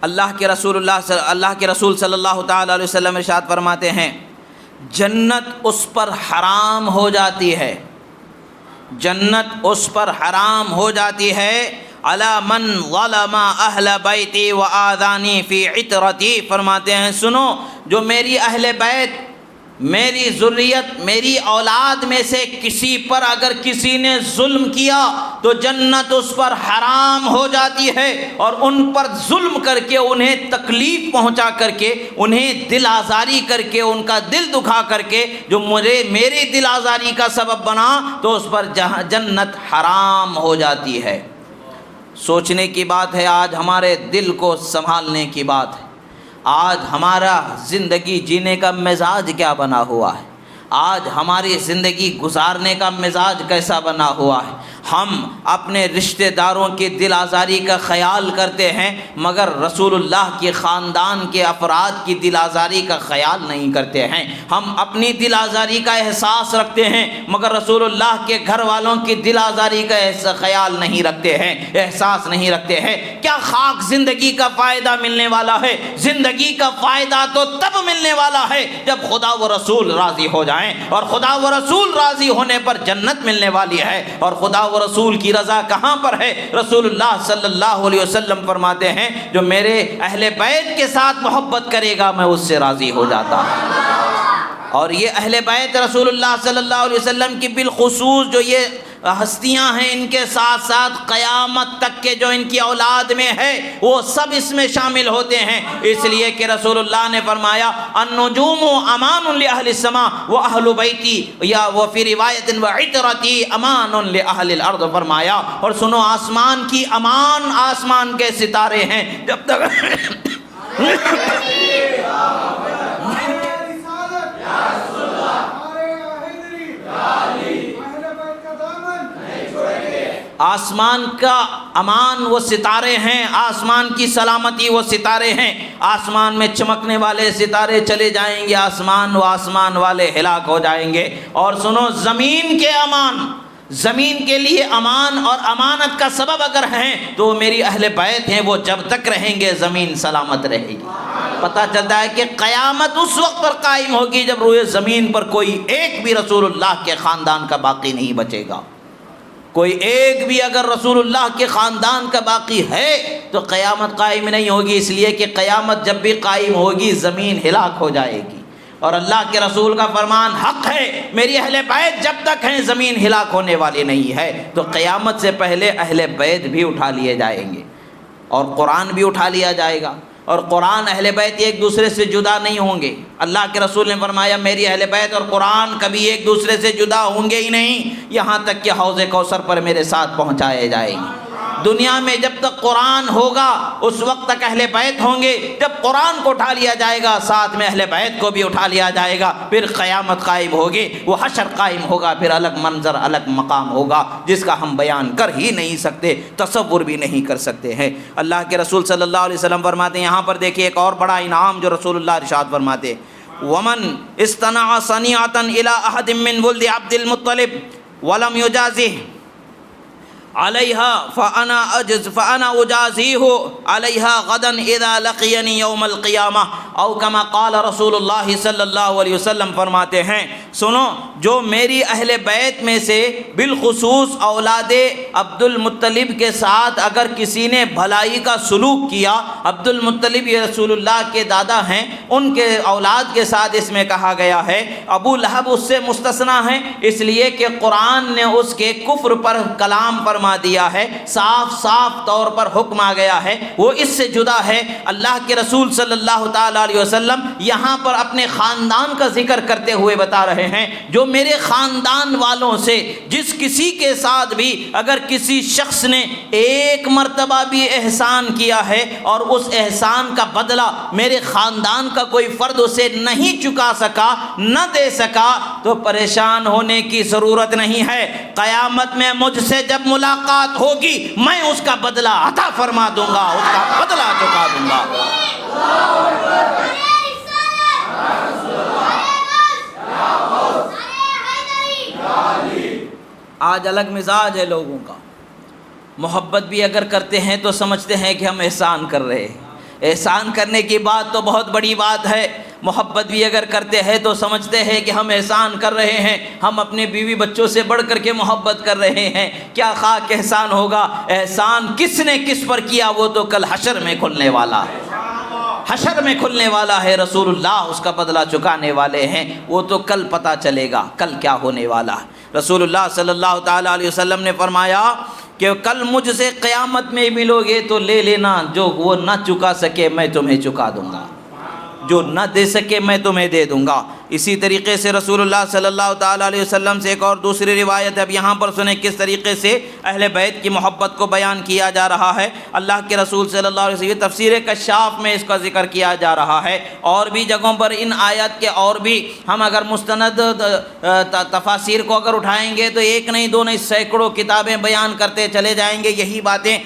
اللہ کے رسول صلی اللہ تعالی علیہ وسلم ارشاد فرماتے ہیں جنت اس پر حرام ہو جاتی ہے، جنت اس پر حرام ہو جاتی ہے علی من ظلم اہل بیتی و آذانی فی عطرتی فرماتے ہیں سنو جو میری اہل بیت، میری ذریت، میری اولاد میں سے کسی پر اگر کسی نے ظلم کیا تو جنت اس پر حرام ہو جاتی ہے، اور ان پر ظلم کر کے انہیں تکلیف پہنچا کر کے انہیں دل آزاری کر کے ان کا دل دکھا کر کے جو میری دل آزاری کا سبب بنا تو اس پر جنت حرام ہو جاتی ہے۔ سوچنے کی بات ہے، آج ہمارے دل کو سنبھالنے کی بات ہے، آج ہمارا زندگی جینے کا مزاج کیا بنا ہوا ہے، آج ہماری زندگی گزارنے کا مزاج کیسا بنا ہوا ہے۔ ہم اپنے رشتہ داروں کی دل آزاری کا خیال کرتے ہیں مگر رسول اللہ کے خاندان کے افراد کی دل آزاری کا خیال نہیں کرتے ہیں۔ ہم اپنی دل آزاری کا احساس رکھتے ہیں مگر رسول اللہ کے گھر والوں کی دل آزاری کا خیال نہیں رکھتے ہیں، احساس نہیں رکھتے ہیں۔ کیا خاک زندگی کا فائدہ ملنے والا ہے؟ زندگی کا فائدہ تو تب ملنے والا ہے جب خدا و رسول راضی ہو جائیں، اور خدا و رسول راضی ہونے پر جنت ملنے والی ہے۔ اور خدا و رسول کی رضا کہاں پر ہے؟ رسول اللہ صلی اللہ علیہ وسلم فرماتے ہیں جو میرے اہل بیت کے ساتھ محبت کرے گا میں اس سے راضی ہو جاتا ہوں۔ اور یہ اہل بیت رسول اللہ صلی اللہ علیہ وسلم کی بالخصوص جو یہ ہستیاں ہیں، ان کے ساتھ ساتھ قیامت تک کے جو ان کی اولاد میں ہے وہ سب اس میں شامل ہوتے ہیں، اس لیے کہ رسول اللہ نے فرمایا النجوم امان لاہل السماء واہل بیتی، یا وفی روایت وعطرتی امان لاہل الارض فرمایا۔ اور سنو آسمان کی امان، آسمان کے ستارے ہیں جب تک آسمان کا امان وہ ستارے ہیں، آسمان کی سلامتی وہ ستارے ہیں۔ آسمان میں چمکنے والے ستارے چلے جائیں گے، آسمان والے ہلاک ہو جائیں گے۔ اور سنو زمین کے امان، زمین کے لیے امان اور امانت کا سبب اگر ہیں تو میری اہل بیت ہیں، وہ جب تک رہیں گے زمین سلامت رہے گی۔ پتہ چلتا ہے کہ قیامت اس وقت پر قائم ہوگی جب روئے زمین پر کوئی ایک بھی رسول اللہ کے خاندان کا باقی نہیں بچے گا۔ کوئی ایک بھی اگر رسول اللہ کے خاندان کا باقی ہے تو قیامت قائم نہیں ہوگی، اس لیے کہ قیامت جب بھی قائم ہوگی زمین ہلاک ہو جائے گی۔ اور اللہ کے رسول کا فرمان حق ہے، میری اہل بیت جب تک ہیں زمین ہلاک ہونے والی نہیں ہے۔ تو قیامت سے پہلے اہل بیت بھی اٹھا لیے جائیں گے اور قرآن بھی اٹھا لیا جائے گا، اور قرآن اہل بیت ایک دوسرے سے جدا نہیں ہوں گے۔ اللہ کے رسول نے فرمایا میری اہل بیت اور قرآن کبھی ایک دوسرے سے جدا ہوں گے ہی نہیں، یہاں تک کہ حوض کوثر پر میرے ساتھ پہنچائے جائیں گے۔ دنیا میں جب تک قرآن ہوگا اس وقت تک اہل بیت ہوں گے، جب قرآن کو اٹھا لیا جائے گا ساتھ میں اہل بیت کو بھی اٹھا لیا جائے گا، پھر قیامت قائم ہوگی، وہ حشر قائم ہوگا، پھر الگ منظر الگ مقام ہوگا جس کا ہم بیان کر ہی نہیں سکتے، تصور بھی نہیں کر سکتے ہیں۔ اللہ کے رسول صلی اللہ علیہ وسلم فرماتے ہیں، یہاں پر دیکھیں ایک اور بڑا انعام جو رسول اللہ ارشاد فرماتے ومن استنع صنيعة إلى أحد من ولد عبد المطلب ولم يجازه عليها فأنا أجازيه عليها غدا إذا لقيني يوم القيامة أو كما قال رسول اللہ صلی اللہ علیہ وسلم فرماتے ہیں سنو جو میری اہل بیت میں سے بالخصوص اولاد عبد المطلب کے ساتھ اگر کسی نے بھلائی کا سلوک کیا، عبد المطلب یہ رسول اللہ کے دادا ہیں، ان کے اولاد کے ساتھ اس میں کہا گیا ہے، ابو لہب اس سے مستثنا ہے اس لیے کہ قرآن نے اس کے کفر پر کلام فرما دیا ہے، صاف صاف طور پر حکم آ گیا ہے، وہ اس سے جدا ہے۔ اللہ کے رسول صلی اللہ تعالی علیہ وسلم یہاں پر اپنے خاندان کا ذکر کرتے ہوئے بتا رہے ہیں جو میرے خاندان والوں سے جس کسی کے ساتھ بھی اگر کسی شخص نے ایک مرتبہ بھی احسان کیا ہے اور اس احسان کا بدلہ میرے خاندان کا کوئی فرد اسے نہیں چکا سکا، نہ دے سکا، تو پریشان ہونے کی ضرورت نہیں ہے۔ قیامت میں مجھ سے جب ملاقات ہوگی میں اس کا بدلہ عطا فرما دوں گا، اس کا بدلہ چکا دوں گا۔ آج الگ مزاج ہے لوگوں کا، محبت بھی اگر کرتے ہیں تو سمجھتے ہیں کہ ہم احسان کر رہے ہیں، احسان کرنے کی بات تو بہت بڑی بات ہے، محبت بھی اگر کرتے ہیں تو سمجھتے ہیں کہ ہم احسان کر رہے ہیں، ہم اپنے بیوی بچوں سے بڑھ کر کے محبت کر رہے ہیں، کیا خاک احسان ہوگا؟ احسان کس نے کس پر کیا وہ تو کل حشر میں کھلنے والا ہے، حشر میں کھلنے والا ہے، رسول اللہ اس کا بدلہ چکانے والے ہیں، وہ تو کل پتہ چلے گا کل کیا ہونے والا ہے۔ رسول اللہ صلی اللہ تعالیٰ علیہ وسلم نے فرمایا کہ کل مجھ سے قیامت میں ملو گے تو لے لینا، جو وہ نہ چکا سکے میں تمہیں چکا دوں گا، جو نہ دے سکے میں تمہیں دے دوں گا۔ اسی طریقے سے رسول اللہ صلی اللہ تعالیٰ علیہ وسلم سے ایک اور دوسری روایت ہے، اب یہاں پر سنیں کس طریقے سے اہل بیت کی محبت کو بیان کیا جا رہا ہے۔ اللہ کے رسول صلی اللہ علیہ وسلم یہ تفسیر کشاف میں اس کا ذکر کیا جا رہا ہے، اور بھی جگہوں پر ان آیات کے اور بھی ہم اگر مستند تفاسیر کو اگر اٹھائیں گے تو ایک نہیں دو نہیں سینکڑوں کتابیں بیان کرتے چلے جائیں گے، یہی باتیں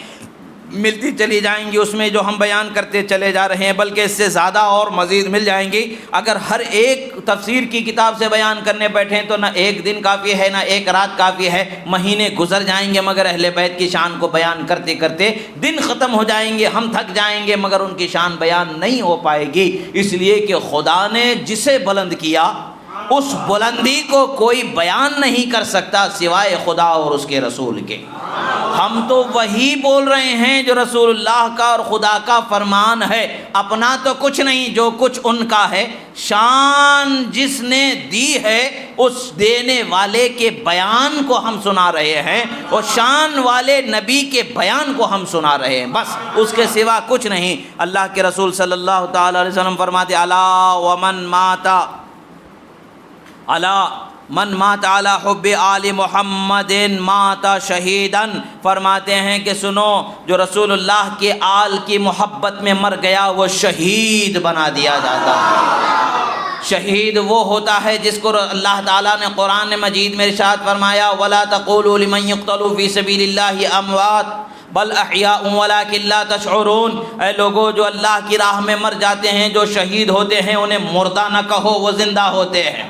ملتی چلی جائیں گی اس میں جو ہم بیان کرتے چلے جا رہے ہیں، بلکہ اس سے زیادہ اور مزید مل جائیں گی۔ اگر ہر ایک تفسیر کی کتاب سے بیان کرنے بیٹھیں تو نہ ایک دن کافی ہے نہ ایک رات کافی ہے، مہینے گزر جائیں گے، مگر اہل بیت کی شان کو بیان کرتے کرتے دن ختم ہو جائیں گے، ہم تھک جائیں گے، مگر ان کی شان بیان نہیں ہو پائے گی، اس لیے کہ خدا نے جسے بلند کیا اس بلندی کو کوئی بیان نہیں کر سکتا سوائے خدا اور اس کے رسول کے۔ ہم تو وہی بول رہے ہیں جو رسول اللہ کا اور خدا کا فرمان ہے، اپنا تو کچھ نہیں، جو کچھ ان کا ہے، شان جس نے دی ہے اس دینے والے کے بیان کو ہم سنا رہے ہیں، اور شان والے نبی کے بیان کو ہم سنا رہے ہیں، بس اس کے سوا کچھ نہیں۔ اللہ کے رسول صلی اللہ تعالی علیہ وسلم فرماتے الا ومن مات الا من مات علی حب آل محمد مات شہیدن، فرماتے ہیں کہ سنو جو رسول اللہ کے آل کی محبت میں مر گیا وہ شہید بنا دیا جاتا ہے۔ شہید وہ ہوتا ہے جس کو اللہ تعالیٰ نے قرآن مجید میں ارشاد فرمایا وَلَا تَقُولُوا لِمَنْ يُقْتَلُوا فِي سَبِيلِ اللَّهِ أَمْوَاتٌ بل احیاء ولکن لا تشعرون، اے لوگو جو اللہ کی راہ میں مر جاتے ہیں، جو شہید ہوتے ہیں، انہیں مردہ نہ کہو، وہ زندہ ہوتے ہیں،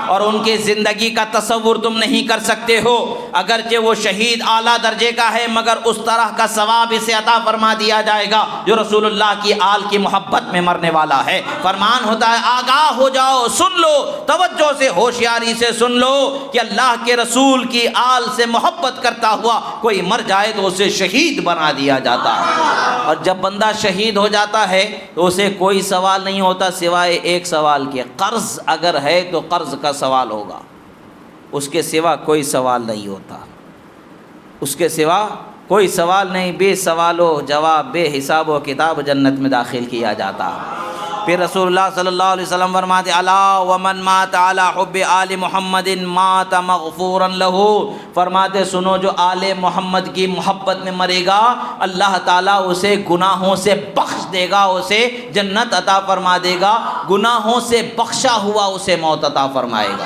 اور ان کی زندگی کا تصور تم نہیں کر سکتے ہو، اگرچہ وہ شہید اعلیٰ درجے کا ہے مگر اس طرح کا ثواب اسے عطا فرما دیا جائے گا جو رسول اللہ کی آل کی محبت میں مرنے والا ہے۔ فرمان ہوتا ہے آگاہ ہو جاؤ، سن لو، توجہ سے ہوشیاری سے سن لو کہ اللہ کے رسول کی آل سے محبت کرتا ہوا کوئی مر جائے تو اسے شہید بنا دیا جاتا ہے، اور جب بندہ شہید ہو جاتا ہے تو اسے کوئی سوال نہیں ہوتا سوائے ایک سوال کے، قرض اگر ہے تو قرض کا سوال ہوگا، اس کے سوا کوئی سوال نہیں ہوتا، اس کے سوا کوئی سوال نہیں، بے سوال و جواب، بے حساب و کتاب جنت میں داخل کیا جاتا۔ پھر رسول اللہ صلی اللہ علیہ وسلم فرماتے الا ومن مات علی حب آل محمد مات مغفورا لہ، فرماتے سنو جو آل محمد کی محبت میں مرے گا اللہ تعالیٰ اسے گناہوں سے بخش دے گا، اسے جنت عطا فرما دے گا، گناہوں سے بخشا ہوا اسے موت عطا فرمائے گا۔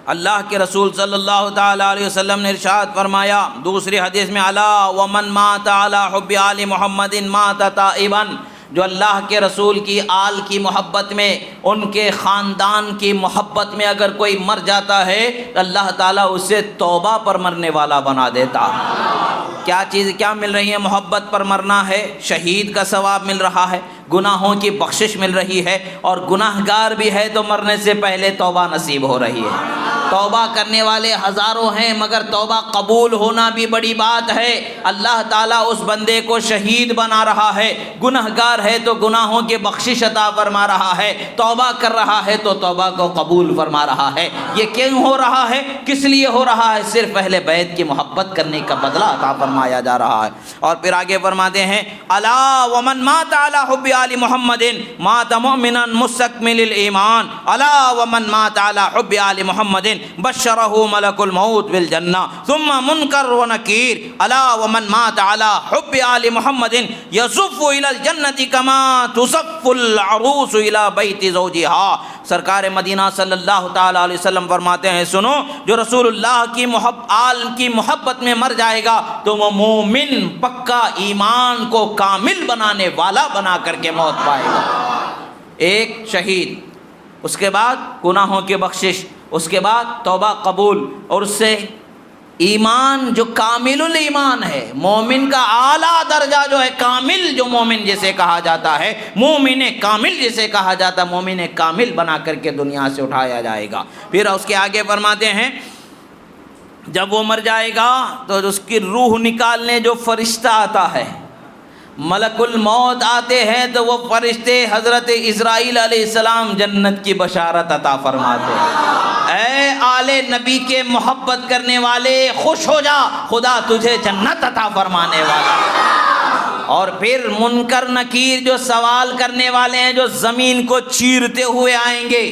اللہ کے رسول صلی اللہ تعالیٰ علیہ وسلم نے ارشاد فرمایا دوسری حدیث میں، الا ومن مات علی حب آل محمد مات تائبا، جو اللہ کے رسول کی آل کی محبت میں، ان کے خاندان کی محبت میں اگر کوئی مر جاتا ہے تو اللہ تعالیٰ اسے توبہ پر مرنے والا بنا دیتا۔ کیا مل رہی ہے؟ محبت پر مرنا ہے، شہید کا ثواب مل رہا ہے، گناہوں کی بخشش مل رہی ہے، اور گناہ گار بھی ہے تو مرنے سے پہلے توبہ نصیب ہو رہی ہے۔ توبہ کرنے والے ہزاروں ہیں مگر توبہ قبول ہونا بھی بڑی بات ہے۔ اللہ تعالیٰ اس بندے کو شہید بنا رہا ہے، گناہ گار ہے تو گناہوں کی بخشش عطا فرما رہا ہے، توبہ کر رہا ہے تو توبہ کو قبول فرما رہا ہے۔ یہ کیوں ہو رہا ہے؟ کس لیے ہو رہا ہے؟ صرف اہل بیت کی محبت کرنے کا بدلہ عطا فرمایا جا رہا ہے۔ اور پھر آگے فرماتے ہیں، الا ومن مات علی حب آل محمد مات مؤمنا مستکمل الایمان، الا ومن مات علی حب آل محمد بشرہ ملک الموت بالجنہ ثم منکر ونکیر، الا ومن مات علی حب آل محمد یصف الی الجنة کما تصف العروس الی بیت زوجہا۔ سرکار مدینہ صلی اللہ تعالیٰ علیہ وسلم فرماتے ہیں، سنو، جو رسول اللہ کی آل کی محبت میں مر جائے گا تو وہ مومن پکا ایمان کو کامل بنانے والا بنا کر کے موت پائے گا۔ ایک شہید، اس کے بعد گناہوں کی بخشش، اس کے بعد توبہ قبول، اور اس سے ایمان جو کامل الایمان ہے، مومن کا اعلیٰ درجہ جو ہے، کامل جو مومن جسے کہا جاتا ہے، مومن کامل جسے کہا جاتا ہے، مومن کامل بنا کر کے دنیا سے اٹھایا جائے گا۔ پھر اس کے آگے فرماتے ہیں، جب وہ مر جائے گا تو اس کی روح نکالنے جو فرشتہ آتا ہے، ملک الموت آتے ہیں تو وہ فرشتے حضرت اسرائیل علیہ السلام جنت کی بشارت عطا فرماتے ہیں، اے آل نبی کے محبت کرنے والے خوش ہو جا، خدا تجھے جنت عطا فرمانے والا ہے۔ اور پھر منکر نکیر جو سوال کرنے والے ہیں، جو زمین کو چیرتے ہوئے آئیں گے،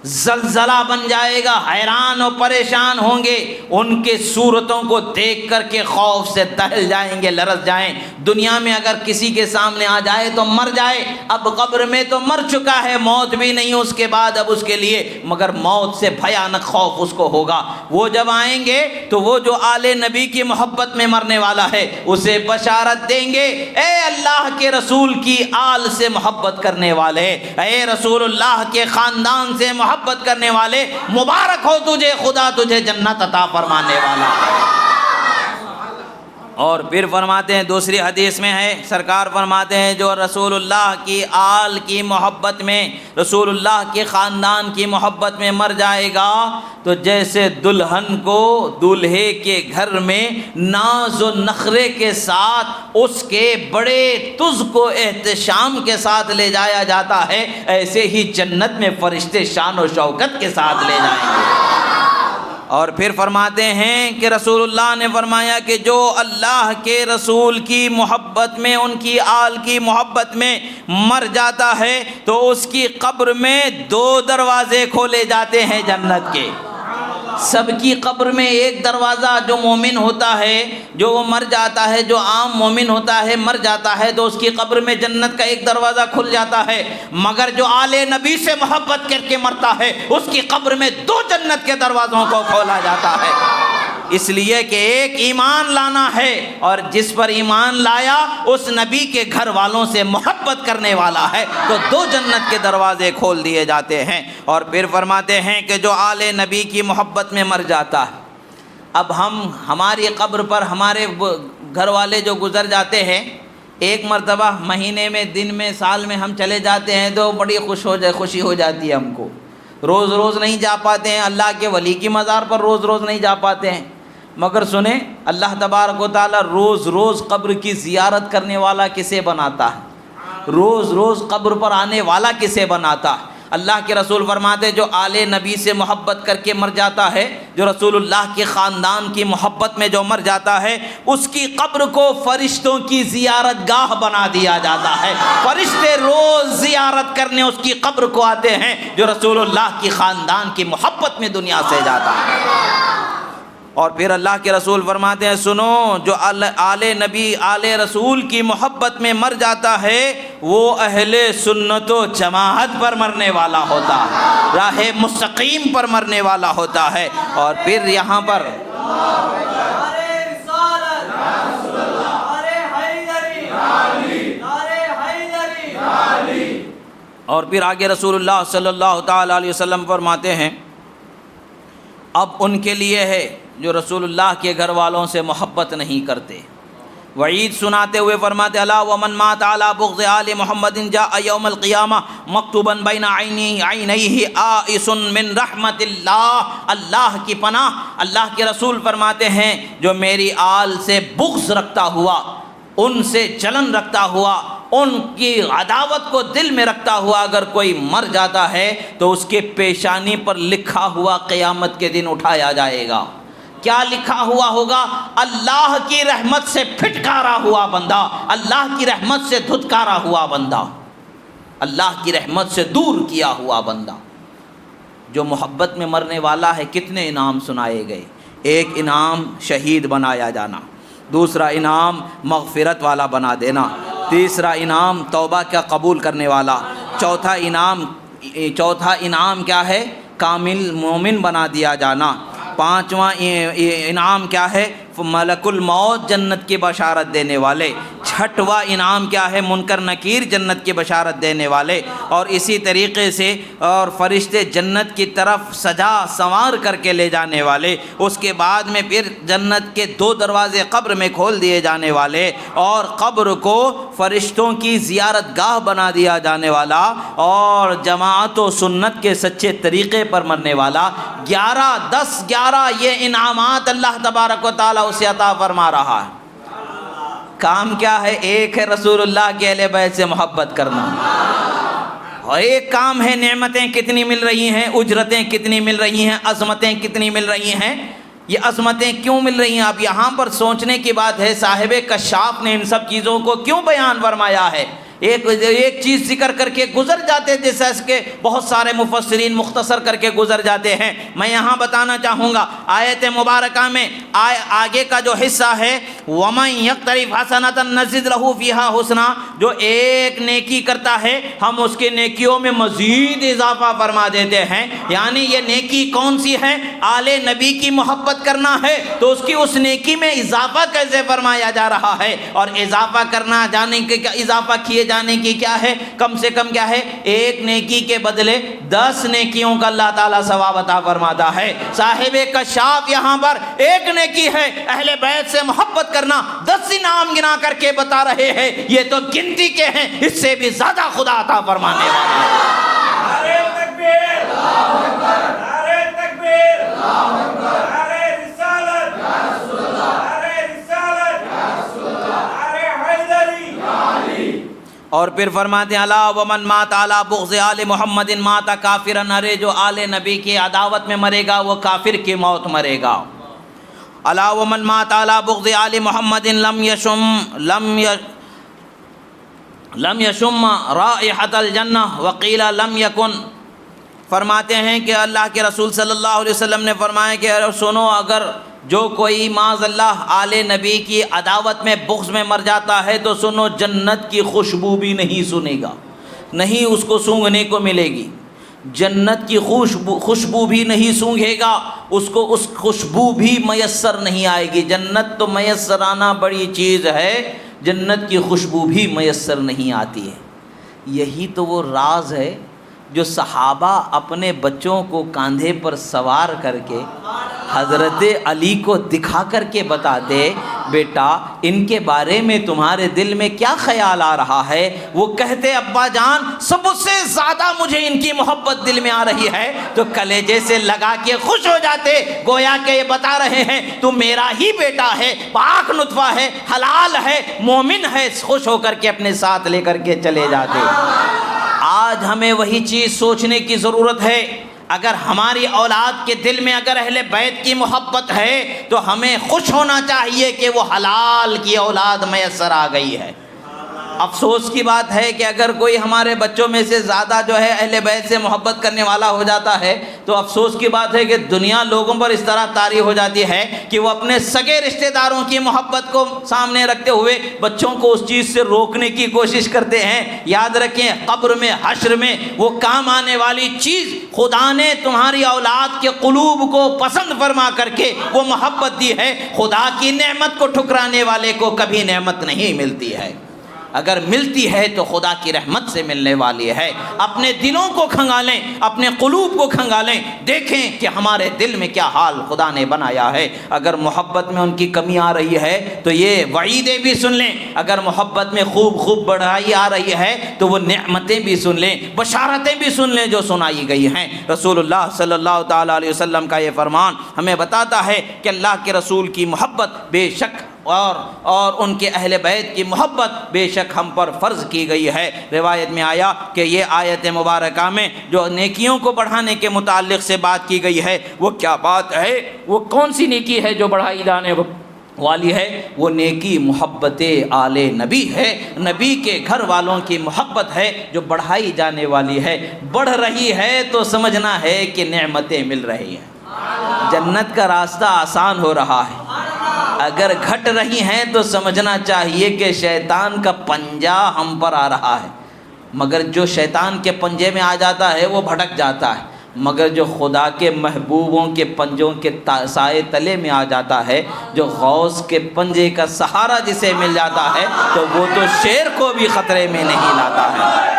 زلزلہ بن جائے گا، حیران و پریشان ہوں گے، ان کے صورتوں کو دیکھ کر کے خوف سے دہل جائیں گے، لرز جائیں۔ دنیا میں اگر کسی کے سامنے آ جائے تو مر جائے، اب قبر میں تو مر چکا ہے، موت بھی نہیں اس کے بعد اب اس کے لیے، مگر موت سے بھیانک خوف اس کو ہوگا۔ وہ جب آئیں گے تو وہ جو آل نبی کی محبت میں مرنے والا ہے اسے بشارت دیں گے، اے اللہ کے رسول کی آل سے محبت کرنے والے، اے رسول اللہ کے خاندان سے محبت کرنے والے، مبارک ہو تجھے، خدا تجھے جنت عطا فرمانے والا ہے۔ اور پھر فرماتے ہیں، دوسری حدیث میں ہے، سرکار فرماتے ہیں، جو رسول اللہ کی آل کی محبت میں، رسول اللہ کے خاندان کی محبت میں مر جائے گا تو جیسے دلہن کو دولہے کے گھر میں ناز و نخرے کے ساتھ اس کے بڑے تز کو احتشام کے ساتھ لے جایا جاتا ہے، ایسے ہی جنت میں فرشتے شان و شوکت کے ساتھ لے جائیں گے۔ اور پھر فرماتے ہیں کہ رسول اللہ نے فرمایا کہ جو اللہ کے رسول کی محبت میں، ان کی آل کی محبت میں مر جاتا ہے تو اس کی قبر میں 2 دروازے کھولے جاتے ہیں جنت کے۔ سب کی قبر میں ایک دروازہ، جو مومن ہوتا ہے، جو وہ مر جاتا ہے، جو عام مومن ہوتا ہے مر جاتا ہے تو اس کی قبر میں جنت کا ایک دروازہ کھل جاتا ہے، مگر جو آل نبی سے محبت کر کے مرتا ہے اس کی قبر میں 2 جنت کے دروازوں کو کھولا جاتا ہے۔ اس لیے کہ ایک ایمان لانا ہے، اور جس پر ایمان لایا اس نبی کے گھر والوں سے محبت کرنے والا ہے تو 2 جنت کے دروازے کھول دیے جاتے ہیں۔ اور پھر فرماتے ہیں کہ جو آل نبی کی محبت میں مر جاتا ہے، اب ہماری قبر پر ہمارے گھر والے جو گزر جاتے ہیں، ایک مرتبہ مہینے میں، دن میں، سال میں ہم چلے جاتے ہیں تو بڑی خوشی ہو جاتی ہے ہم کو۔ روز روز نہیں جا پاتے ہیں، اللہ کے ولی کی مزار پر روز روز نہیں جا پاتے ہیں، مگر سنیں، اللہ تبارک و تعالیٰ روز روز قبر کی زیارت کرنے والا کسے بناتا ہے؟ روز روز قبر پر آنے والا کسے بناتا ہے؟ اللہ کے رسول فرماتے جو آل نبی سے محبت کر کے مر جاتا ہے، جو رسول اللہ کے خاندان کی محبت میں جو مر جاتا ہے، اس کی قبر کو فرشتوں کی زیارت گاہ بنا دیا جاتا ہے۔ فرشتے روز زیارت کرنے اس کی قبر کو آتے ہیں جو رسول اللہ کی خاندان کی محبت میں دنیا سے جاتا ہے۔ اور پھر اللہ کے رسول فرماتے ہیں، سنو، جو آل نبی، آل رسول کی محبت میں مر جاتا ہے وہ اہل سنت و جماعت پر مرنے والا ہوتا ہے، راہ مستقیم پر مرنے والا ہوتا ہے۔ اور پھر یہاں پر اور پھر آگے رسول اللہ صلی اللہ تعالیٰ علیہ وسلم فرماتے ہیں اب ان کے لیے ہے جو رسول اللہ کے گھر والوں سے محبت نہیں کرتے۔ وعید سناتے ہوئے فرماتے الا ومن مات علی بغض آل محمد جاء یوم القیامہ مکتوبا بین عینیہ آئس من رحمت اللہ۔ اللہ کی پناہ، اللہ کے رسول فرماتے ہیں جو میری آل سے بغض رکھتا ہوا، ان سے جلن رکھتا ہوا، ان کی عداوت کو دل میں رکھتا ہوا اگر کوئی مر جاتا ہے تو اس کے پیشانی پر لکھا ہوا قیامت کے دن اٹھایا جائے گا۔ کیا لکھا ہوا ہوگا؟ اللہ کی رحمت سے پھٹکارا ہوا بندہ، اللہ کی رحمت سے دھتکارا ہوا بندہ، اللہ کی رحمت سے دور کیا ہوا بندہ۔ جو محبت میں مرنے والا ہے کتنے انعام سنائے گئے۔ ایک انعام شہید بنایا جانا، دوسرا انعام مغفرت والا بنا دینا، تیسرا انعام توبہ کا قبول کرنے والا، چوتھا انعام کیا ہے؟ کامل مومن بنا دیا جانا، پانچواں انعام کیا ہے؟ ملک الموت جنت کی بشارت دینے والے، چھٹواں انعام کیا ہے؟ منکر نکیر جنت کی بشارت دینے والے، اور اسی طریقے سے اور فرشتے جنت کی طرف سجا سنوار کر کے لے جانے والے، اس کے بعد میں پھر جنت کے 2 دروازے قبر میں کھول دیے جانے والے، اور قبر کو فرشتوں کی زیارت گاہ بنا دیا جانے والا، اور جماعت و سنت کے سچے طریقے پر مرنے والا۔ 11 یہ انعامات اللہ تبارک و تعالیٰ اسے عطا فرما رہا ہے۔ کام کیا ہے؟ ایک ہے رسول اللہ کے اہل بیت سے محبت کرنا، اور ایک کام ہے نعمتیں کتنی مل رہی ہیں، اجرتیں کتنی مل رہی ہیں، عظمتیں کتنی مل رہی ہیں۔ یہ عظمتیں کیوں مل رہی ہیں؟ اب یہاں پر سوچنے کی بات ہے صاحب کشاف نے ان سب چیزوں کو کیوں بیان فرمایا ہے۔ ایک چیز ذکر کر کے گزر جاتے جیسا اس کے بہت سارے مفسرین مختصر کر کے گزر جاتے ہیں۔ میں یہاں بتانا چاہوں گا آیت مبارکہ میں آگے کا جو حصہ ہے وَمَن يَقْتَرِفْ حَسَنَةً نَزِدْ لَهُ فِيهَا حُسْنًا، جو ایک نیکی کرتا ہے ہم اس کے نیکیوں میں مزید اضافہ فرما دیتے ہیں۔ یعنی یہ نیکی کون سی ہے؟ آل نبی کی محبت کرنا ہے، تو اس کی اس نیکی میں اضافہ کیسے فرمایا جا رہا ہے؟ اور اضافہ کرنا جانے کے اضافہ کیے جانے کی کیا ہے؟ کم سے کم کیا ہے؟ ایک نیکی کے بدلے 10 نیکیوں کا اللہ تعالیٰ ثواب عطا فرماتا ہے۔ صاحب کشاف یہاں پر ایک نیکی ہے اہل بیت سے محبت کرنا، 10 انعام گنا کر کے بتا رہے ہیں، یہ تو گنتی کے ہیں، اس سے بھی زیادہ خدا عطا فرمانے والا ہے۔ نعرہ تکبیر، اللہ اکبر، نعرہ تکبیر، اللہ اکبر، نعرہ رسالت، یا رسول اللہ، نعرہ رسالت، یا رسول اللہ، نعرہ حیدری، یا علی۔ اور پھر فرماتے ہیں الا ومن مات علی بغض آل محمد مات کافرا، ارے جو آل نبی کی عداوت میں مرے گا وہ کافر کی موت مرے گا۔ الا ومن مات علی بغض آل محمد لم یشم رائحۃ الجنہ وقیل لم یکن۔ فرماتے ہیں کہ اللہ کے رسول صلی اللہ علیہ وسلم نے فرمایا کہ سنو، اگر جو کوئی معاذ اللہ آل نبی کی عداوت میں بغض میں مر جاتا ہے تو سنو جنت کی خوشبو بھی نہیں سنے گا، نہیں اس کو سونگھنے کو ملے گی، جنت کی خوشبو بھی نہیں سونگھے گا، اس کو اس خوشبو بھی میسر نہیں آئے گی۔ جنت تو میسر آنا بڑی چیز ہے، جنت کی خوشبو بھی میسر نہیں آتی ہے۔ یہی تو وہ راز ہے جو صحابہ اپنے بچوں کو کاندھے پر سوار کر کے حضرت علی کو دکھا کر کے بتاتے، بیٹا ان کے بارے میں تمہارے دل میں کیا خیال آ رہا ہے؟ وہ کہتے ابا جان سب سے زیادہ مجھے ان کی محبت دل میں آ رہی ہے، تو کلیجے سے لگا کے خوش ہو جاتے، گویا کہ یہ بتا رہے ہیں تو میرا ہی بیٹا ہے، پاک نطفہ ہے، حلال ہے، مومن ہے، خوش ہو کر کے اپنے ساتھ لے کر کے چلے جاتے۔ آج ہمیں وہی چیز سوچنے کی ضرورت ہے۔ اگر ہماری اولاد کے دل میں اگر اہل بیت کی محبت ہے تو ہمیں خوش ہونا چاہیے کہ وہ حلال کی اولاد میسر آ گئی ہے۔ افسوس کی بات ہے کہ اگر کوئی ہمارے بچوں میں سے زیادہ جو ہے اہل بیت سے محبت کرنے والا ہو جاتا ہے تو افسوس کی بات ہے کہ دنیا لوگوں پر اس طرح طاری ہو جاتی ہے کہ وہ اپنے سگے رشتہ داروں کی محبت کو سامنے رکھتے ہوئے بچوں کو اس چیز سے روکنے کی کوشش کرتے ہیں۔ یاد رکھیں، قبر میں، حشر میں وہ کام آنے والی چیز خدا نے تمہاری اولاد کے قلوب کو پسند فرما کر کے وہ محبت دی ہے۔ خدا کی نعمت کو ٹھکرانے والے کو کبھی نعمت نہیں ملتی ہے، اگر ملتی ہے تو خدا کی رحمت سے ملنے والی ہے۔ اپنے دلوں کو کھنگالیں، اپنے قلوب کو کھنگالیں، دیکھیں کہ ہمارے دل میں کیا حال خدا نے بنایا ہے۔ اگر محبت میں ان کی کمی آ رہی ہے تو یہ وعیدیں بھی سن لیں، اگر محبت میں خوب بڑھائی آ رہی ہے تو وہ نعمتیں بھی سن لیں، بشارتیں بھی سن لیں جو سنائی گئی ہیں۔ رسول اللہ صلی اللہ تعالیٰ علیہ وسلم کا یہ فرمان ہمیں بتاتا ہے کہ اللہ کے رسول کی محبت بے شک اور ان کے اہل بیت کی محبت بے شک ہم پر فرض کی گئی ہے۔ روایت میں آیا کہ یہ آیت مبارکہ میں جو نیکیوں کو بڑھانے کے متعلق سے بات کی گئی ہے وہ کیا بات ہے، وہ کون سی نیکی ہے جو بڑھائی جانے والی ہے؟ وہ نیکی محبت آل نبی ہے، نبی کے گھر والوں کی محبت ہے جو بڑھائی جانے والی ہے۔ بڑھ رہی ہے تو سمجھنا ہے کہ نعمتیں مل رہی ہیں، جنت کا راستہ آسان ہو رہا ہے۔ اگر گھٹ رہی ہیں تو سمجھنا چاہیے کہ شیطان کا پنجہ ہم پر آ رہا ہے، مگر جو شیطان کے پنجے میں آ جاتا ہے وہ بھٹک جاتا ہے، مگر جو خدا کے محبوبوں کے پنجوں کے سائے تلے میں آ جاتا ہے، جو غوث کے پنجے کا سہارا جسے مل جاتا ہے تو وہ تو شیر کو بھی خطرے میں نہیں لاتا ہے۔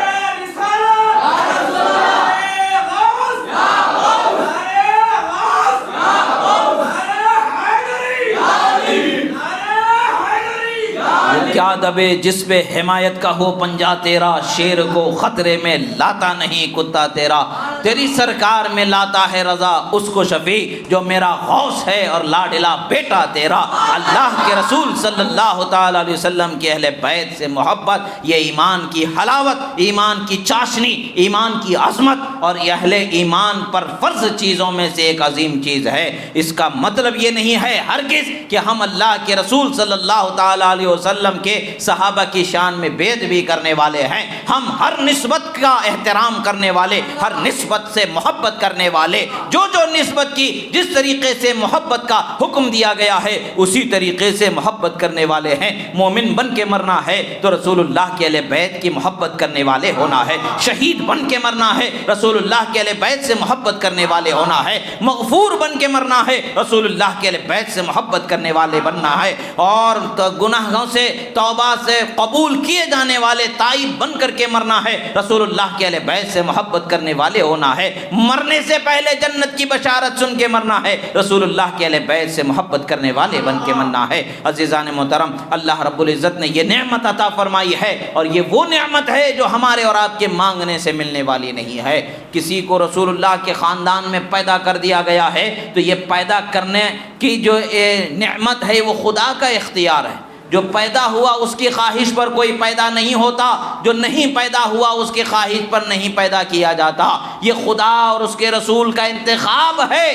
کیا دبے جس پہ حمایت کا ہو پنجہ تیرا، شیر کو خطرے میں لاتا نہیں کتا تیرا۔ تیری سرکار میں لاتا ہے رضا اس کو شفیع جو میرا غوث ہے اور لاڈلا بیٹا تیرا۔ اللہ کے رسول صلی اللہ تعالیٰ علیہ وسلم کے اہل بیت سے محبت یہ ایمان کی حلاوت، ایمان کی چاشنی، ایمان کی عظمت اور اہل ایمان پر فرض چیزوں میں سے ایک عظیم چیز ہے۔ اس کا مطلب یہ نہیں ہے ہرگز کہ ہم اللہ کے رسول صلی اللہ تعالیٰ علیہ وسلم کے صحابہ کی شان میں بید بھی کرنے والے ہیں۔ ہم ہر نسبت کا احترام کرنے والے، ہر نسبت سے محبت کرنے والے، جو نسبت کی جس طریقے سے محبت کا حکم دیا گیا ہے اسی طریقے سے محبت کرنے والے ہیں۔ مومن بن کے مرنا ہے تو رسول اللہ کے اہل بیت کی محبت کرنے والے ہونا ہے، شہید بن کے مرنا ہے رسول اللہ کے اہل بیت سے محبت کرنے والے ہونا ہے، مغفور بن کے مرنا ہے رسول اللہ کے اہل بیت سے محبت کرنے والے بننا ہے، اور گناہوں سے توبہ سے قبول کیے جانے والے تائب بن کر کے مرنا ہے رسول اللہ کے اہل بیت سے محبت کرنے والے ہونا ہے۔ مرنے سے پہلے جنت کی بشارت سن کے مرنا ہے رسول اللہ کے اہل بیت سے محبت کرنے والے بن کے مرنا ہے۔ عزیزان محترم، اللہ رب العزت نے یہ نعمت عطا فرمائی ہے اور یہ وہ نعمت ہے جو ہمارے اور آپ کے مانگنے سے ملنے والی نہیں ہے۔ کسی کو رسول اللہ کے خاندان میں پیدا کر دیا گیا ہے تو یہ پیدا کرنے کی جو نعمت ہے وہ خدا کا اختیار ہے۔ جو پیدا ہوا اس کی خواہش پر کوئی پیدا نہیں ہوتا، جو نہیں پیدا ہوا اس کی خواہش پر نہیں پیدا کیا جاتا۔ یہ خدا اور اس کے رسول کا انتخاب ہے۔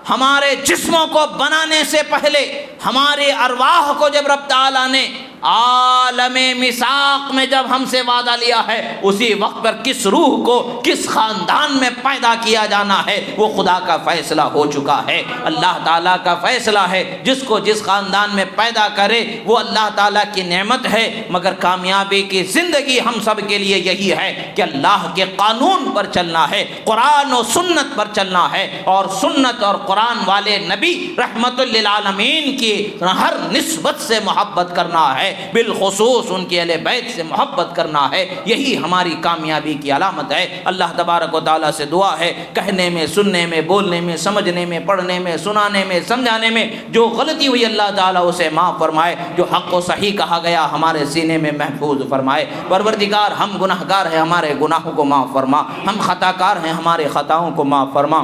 ہمارے جسموں کو بنانے سے پہلے ہمارے ارواح کو جب رب تعالیٰ نے عالم میثاق میں جب ہم سے وعدہ لیا ہے اسی وقت پر کس روح کو کس خاندان میں پیدا کیا جانا ہے وہ خدا کا فیصلہ ہو چکا ہے۔ اللہ تعالیٰ کا فیصلہ ہے، جس کو جس خاندان میں پیدا کرے وہ اللہ تعالیٰ کی نعمت ہے، مگر کامیابی کی زندگی ہم سب کے لیے یہی ہے کہ اللہ کے قانون پر چلنا ہے، قرآن و سنت پر چلنا ہے، اور سنت اور قرآن والے نبی رحمت للعالمین کی ہر نسبت سے محبت کرنا ہے، بالخصوص ان کے اہل بیت سے محبت کرنا ہے۔ یہی ہماری کامیابی کی علامت ہے۔ اللہ تبارک و تعالیٰ سے دعا ہے کہنے میں، سننے میں، بولنے میں، سمجھنے میں، پڑھنے میں، سنانے میں، سمجھانے میں جو غلطی ہوئی اللہ تعالیٰ اسے معاف فرمائے، جو حق و صحیح کہا گیا ہمارے سینے میں محفوظ فرمائے۔ پروردگار ہم گناہگار ہیں، ہمارے گناہوں کو معاف فرما، ہم خطا کار ہیں، ہمارے خطاؤں کو معاف فرما۔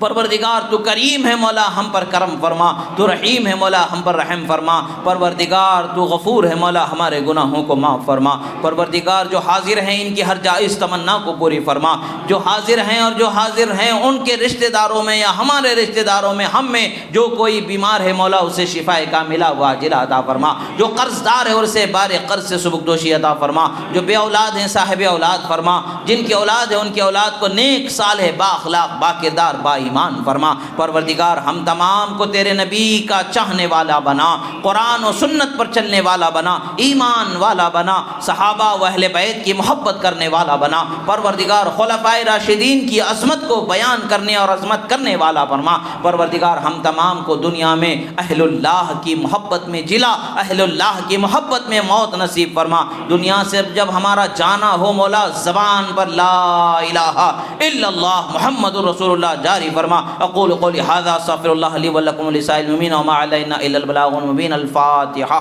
پروردگار تو کریم ہے مولا ہم پر کرم فرما، تو رحیم ہے مولا ہم پر رحم فرما، پروردگار تو غفور ہے مولا ہمارے گناہوں کو معاف فرما، پروردگار جو حاضر ہیں ان کی ہر جائز تمنا کو پوری فرما، جو حاضر ہیں اور جو حاضر ہیں ان کے رشتہ داروں میں یا ہمارے رشتہ داروں میں ہم میں جو کوئی بیمار ہے مولا اسے شفاء کاملہ واجلہ عطا فرما، جو قرض دار ہے اور اسے بار قرض سے سبکدوشی عطا فرما، جو بے اولاد ہیں صاحب اولاد فرما، جن کی اولاد ہے ان کی اولاد کو نیک صالح با اخلاق با کردار با ایمان فرما، پروردگار ہم تمام کو تیرے نبی کا چاہنے والا بنا، قرآن و سنت پر چلنے والا بنا، ایمان والا بنا، صحابہ و اہل بیت کی محبت کرنے والا بنا، پروردگار خلفائے راشدین کی عظمت کو بیان کرنے اور عظمت کرنے والا فرما، پروردگار ہم تمام کو دنیا میں اہل اللہ کی محبت میں جلا، اہل اللہ کی محبت میں موت نصیب فرما، دنیا سے جب ہمارا جانا ہو مولا زبان پر لا الہ الا اللہ محمد رسول اللہ جاری فرما۔ اقول قولی ھذا استغفر اللہ لی ولکم ولسائر المؤمنین وما علینا الا البلاغ المبین۔ الفاتحہ۔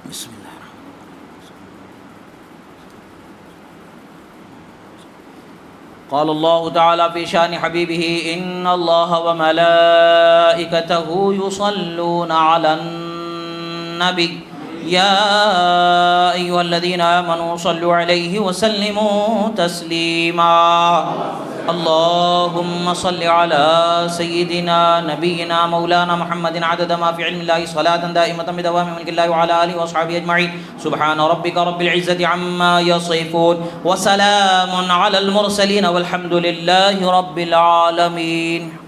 بسم اللہ قال اللہ تعالی فی شان حبیبہ ان اللہ وملائکتہ یصلون علی النبی یا ایھا الذین آمنوا صلوا علیہ وسلموا تسلیما۔ اللهم صل على سيدنا نبينا مولانا محمد عدد ما في علم الله صلاة دائمة بدوام ملك الله وعلى آله وأصحابه أجمعين سبحان ربك رب العزة عما يصفون وسلام على المرسلين والحمد لله رب العالمين۔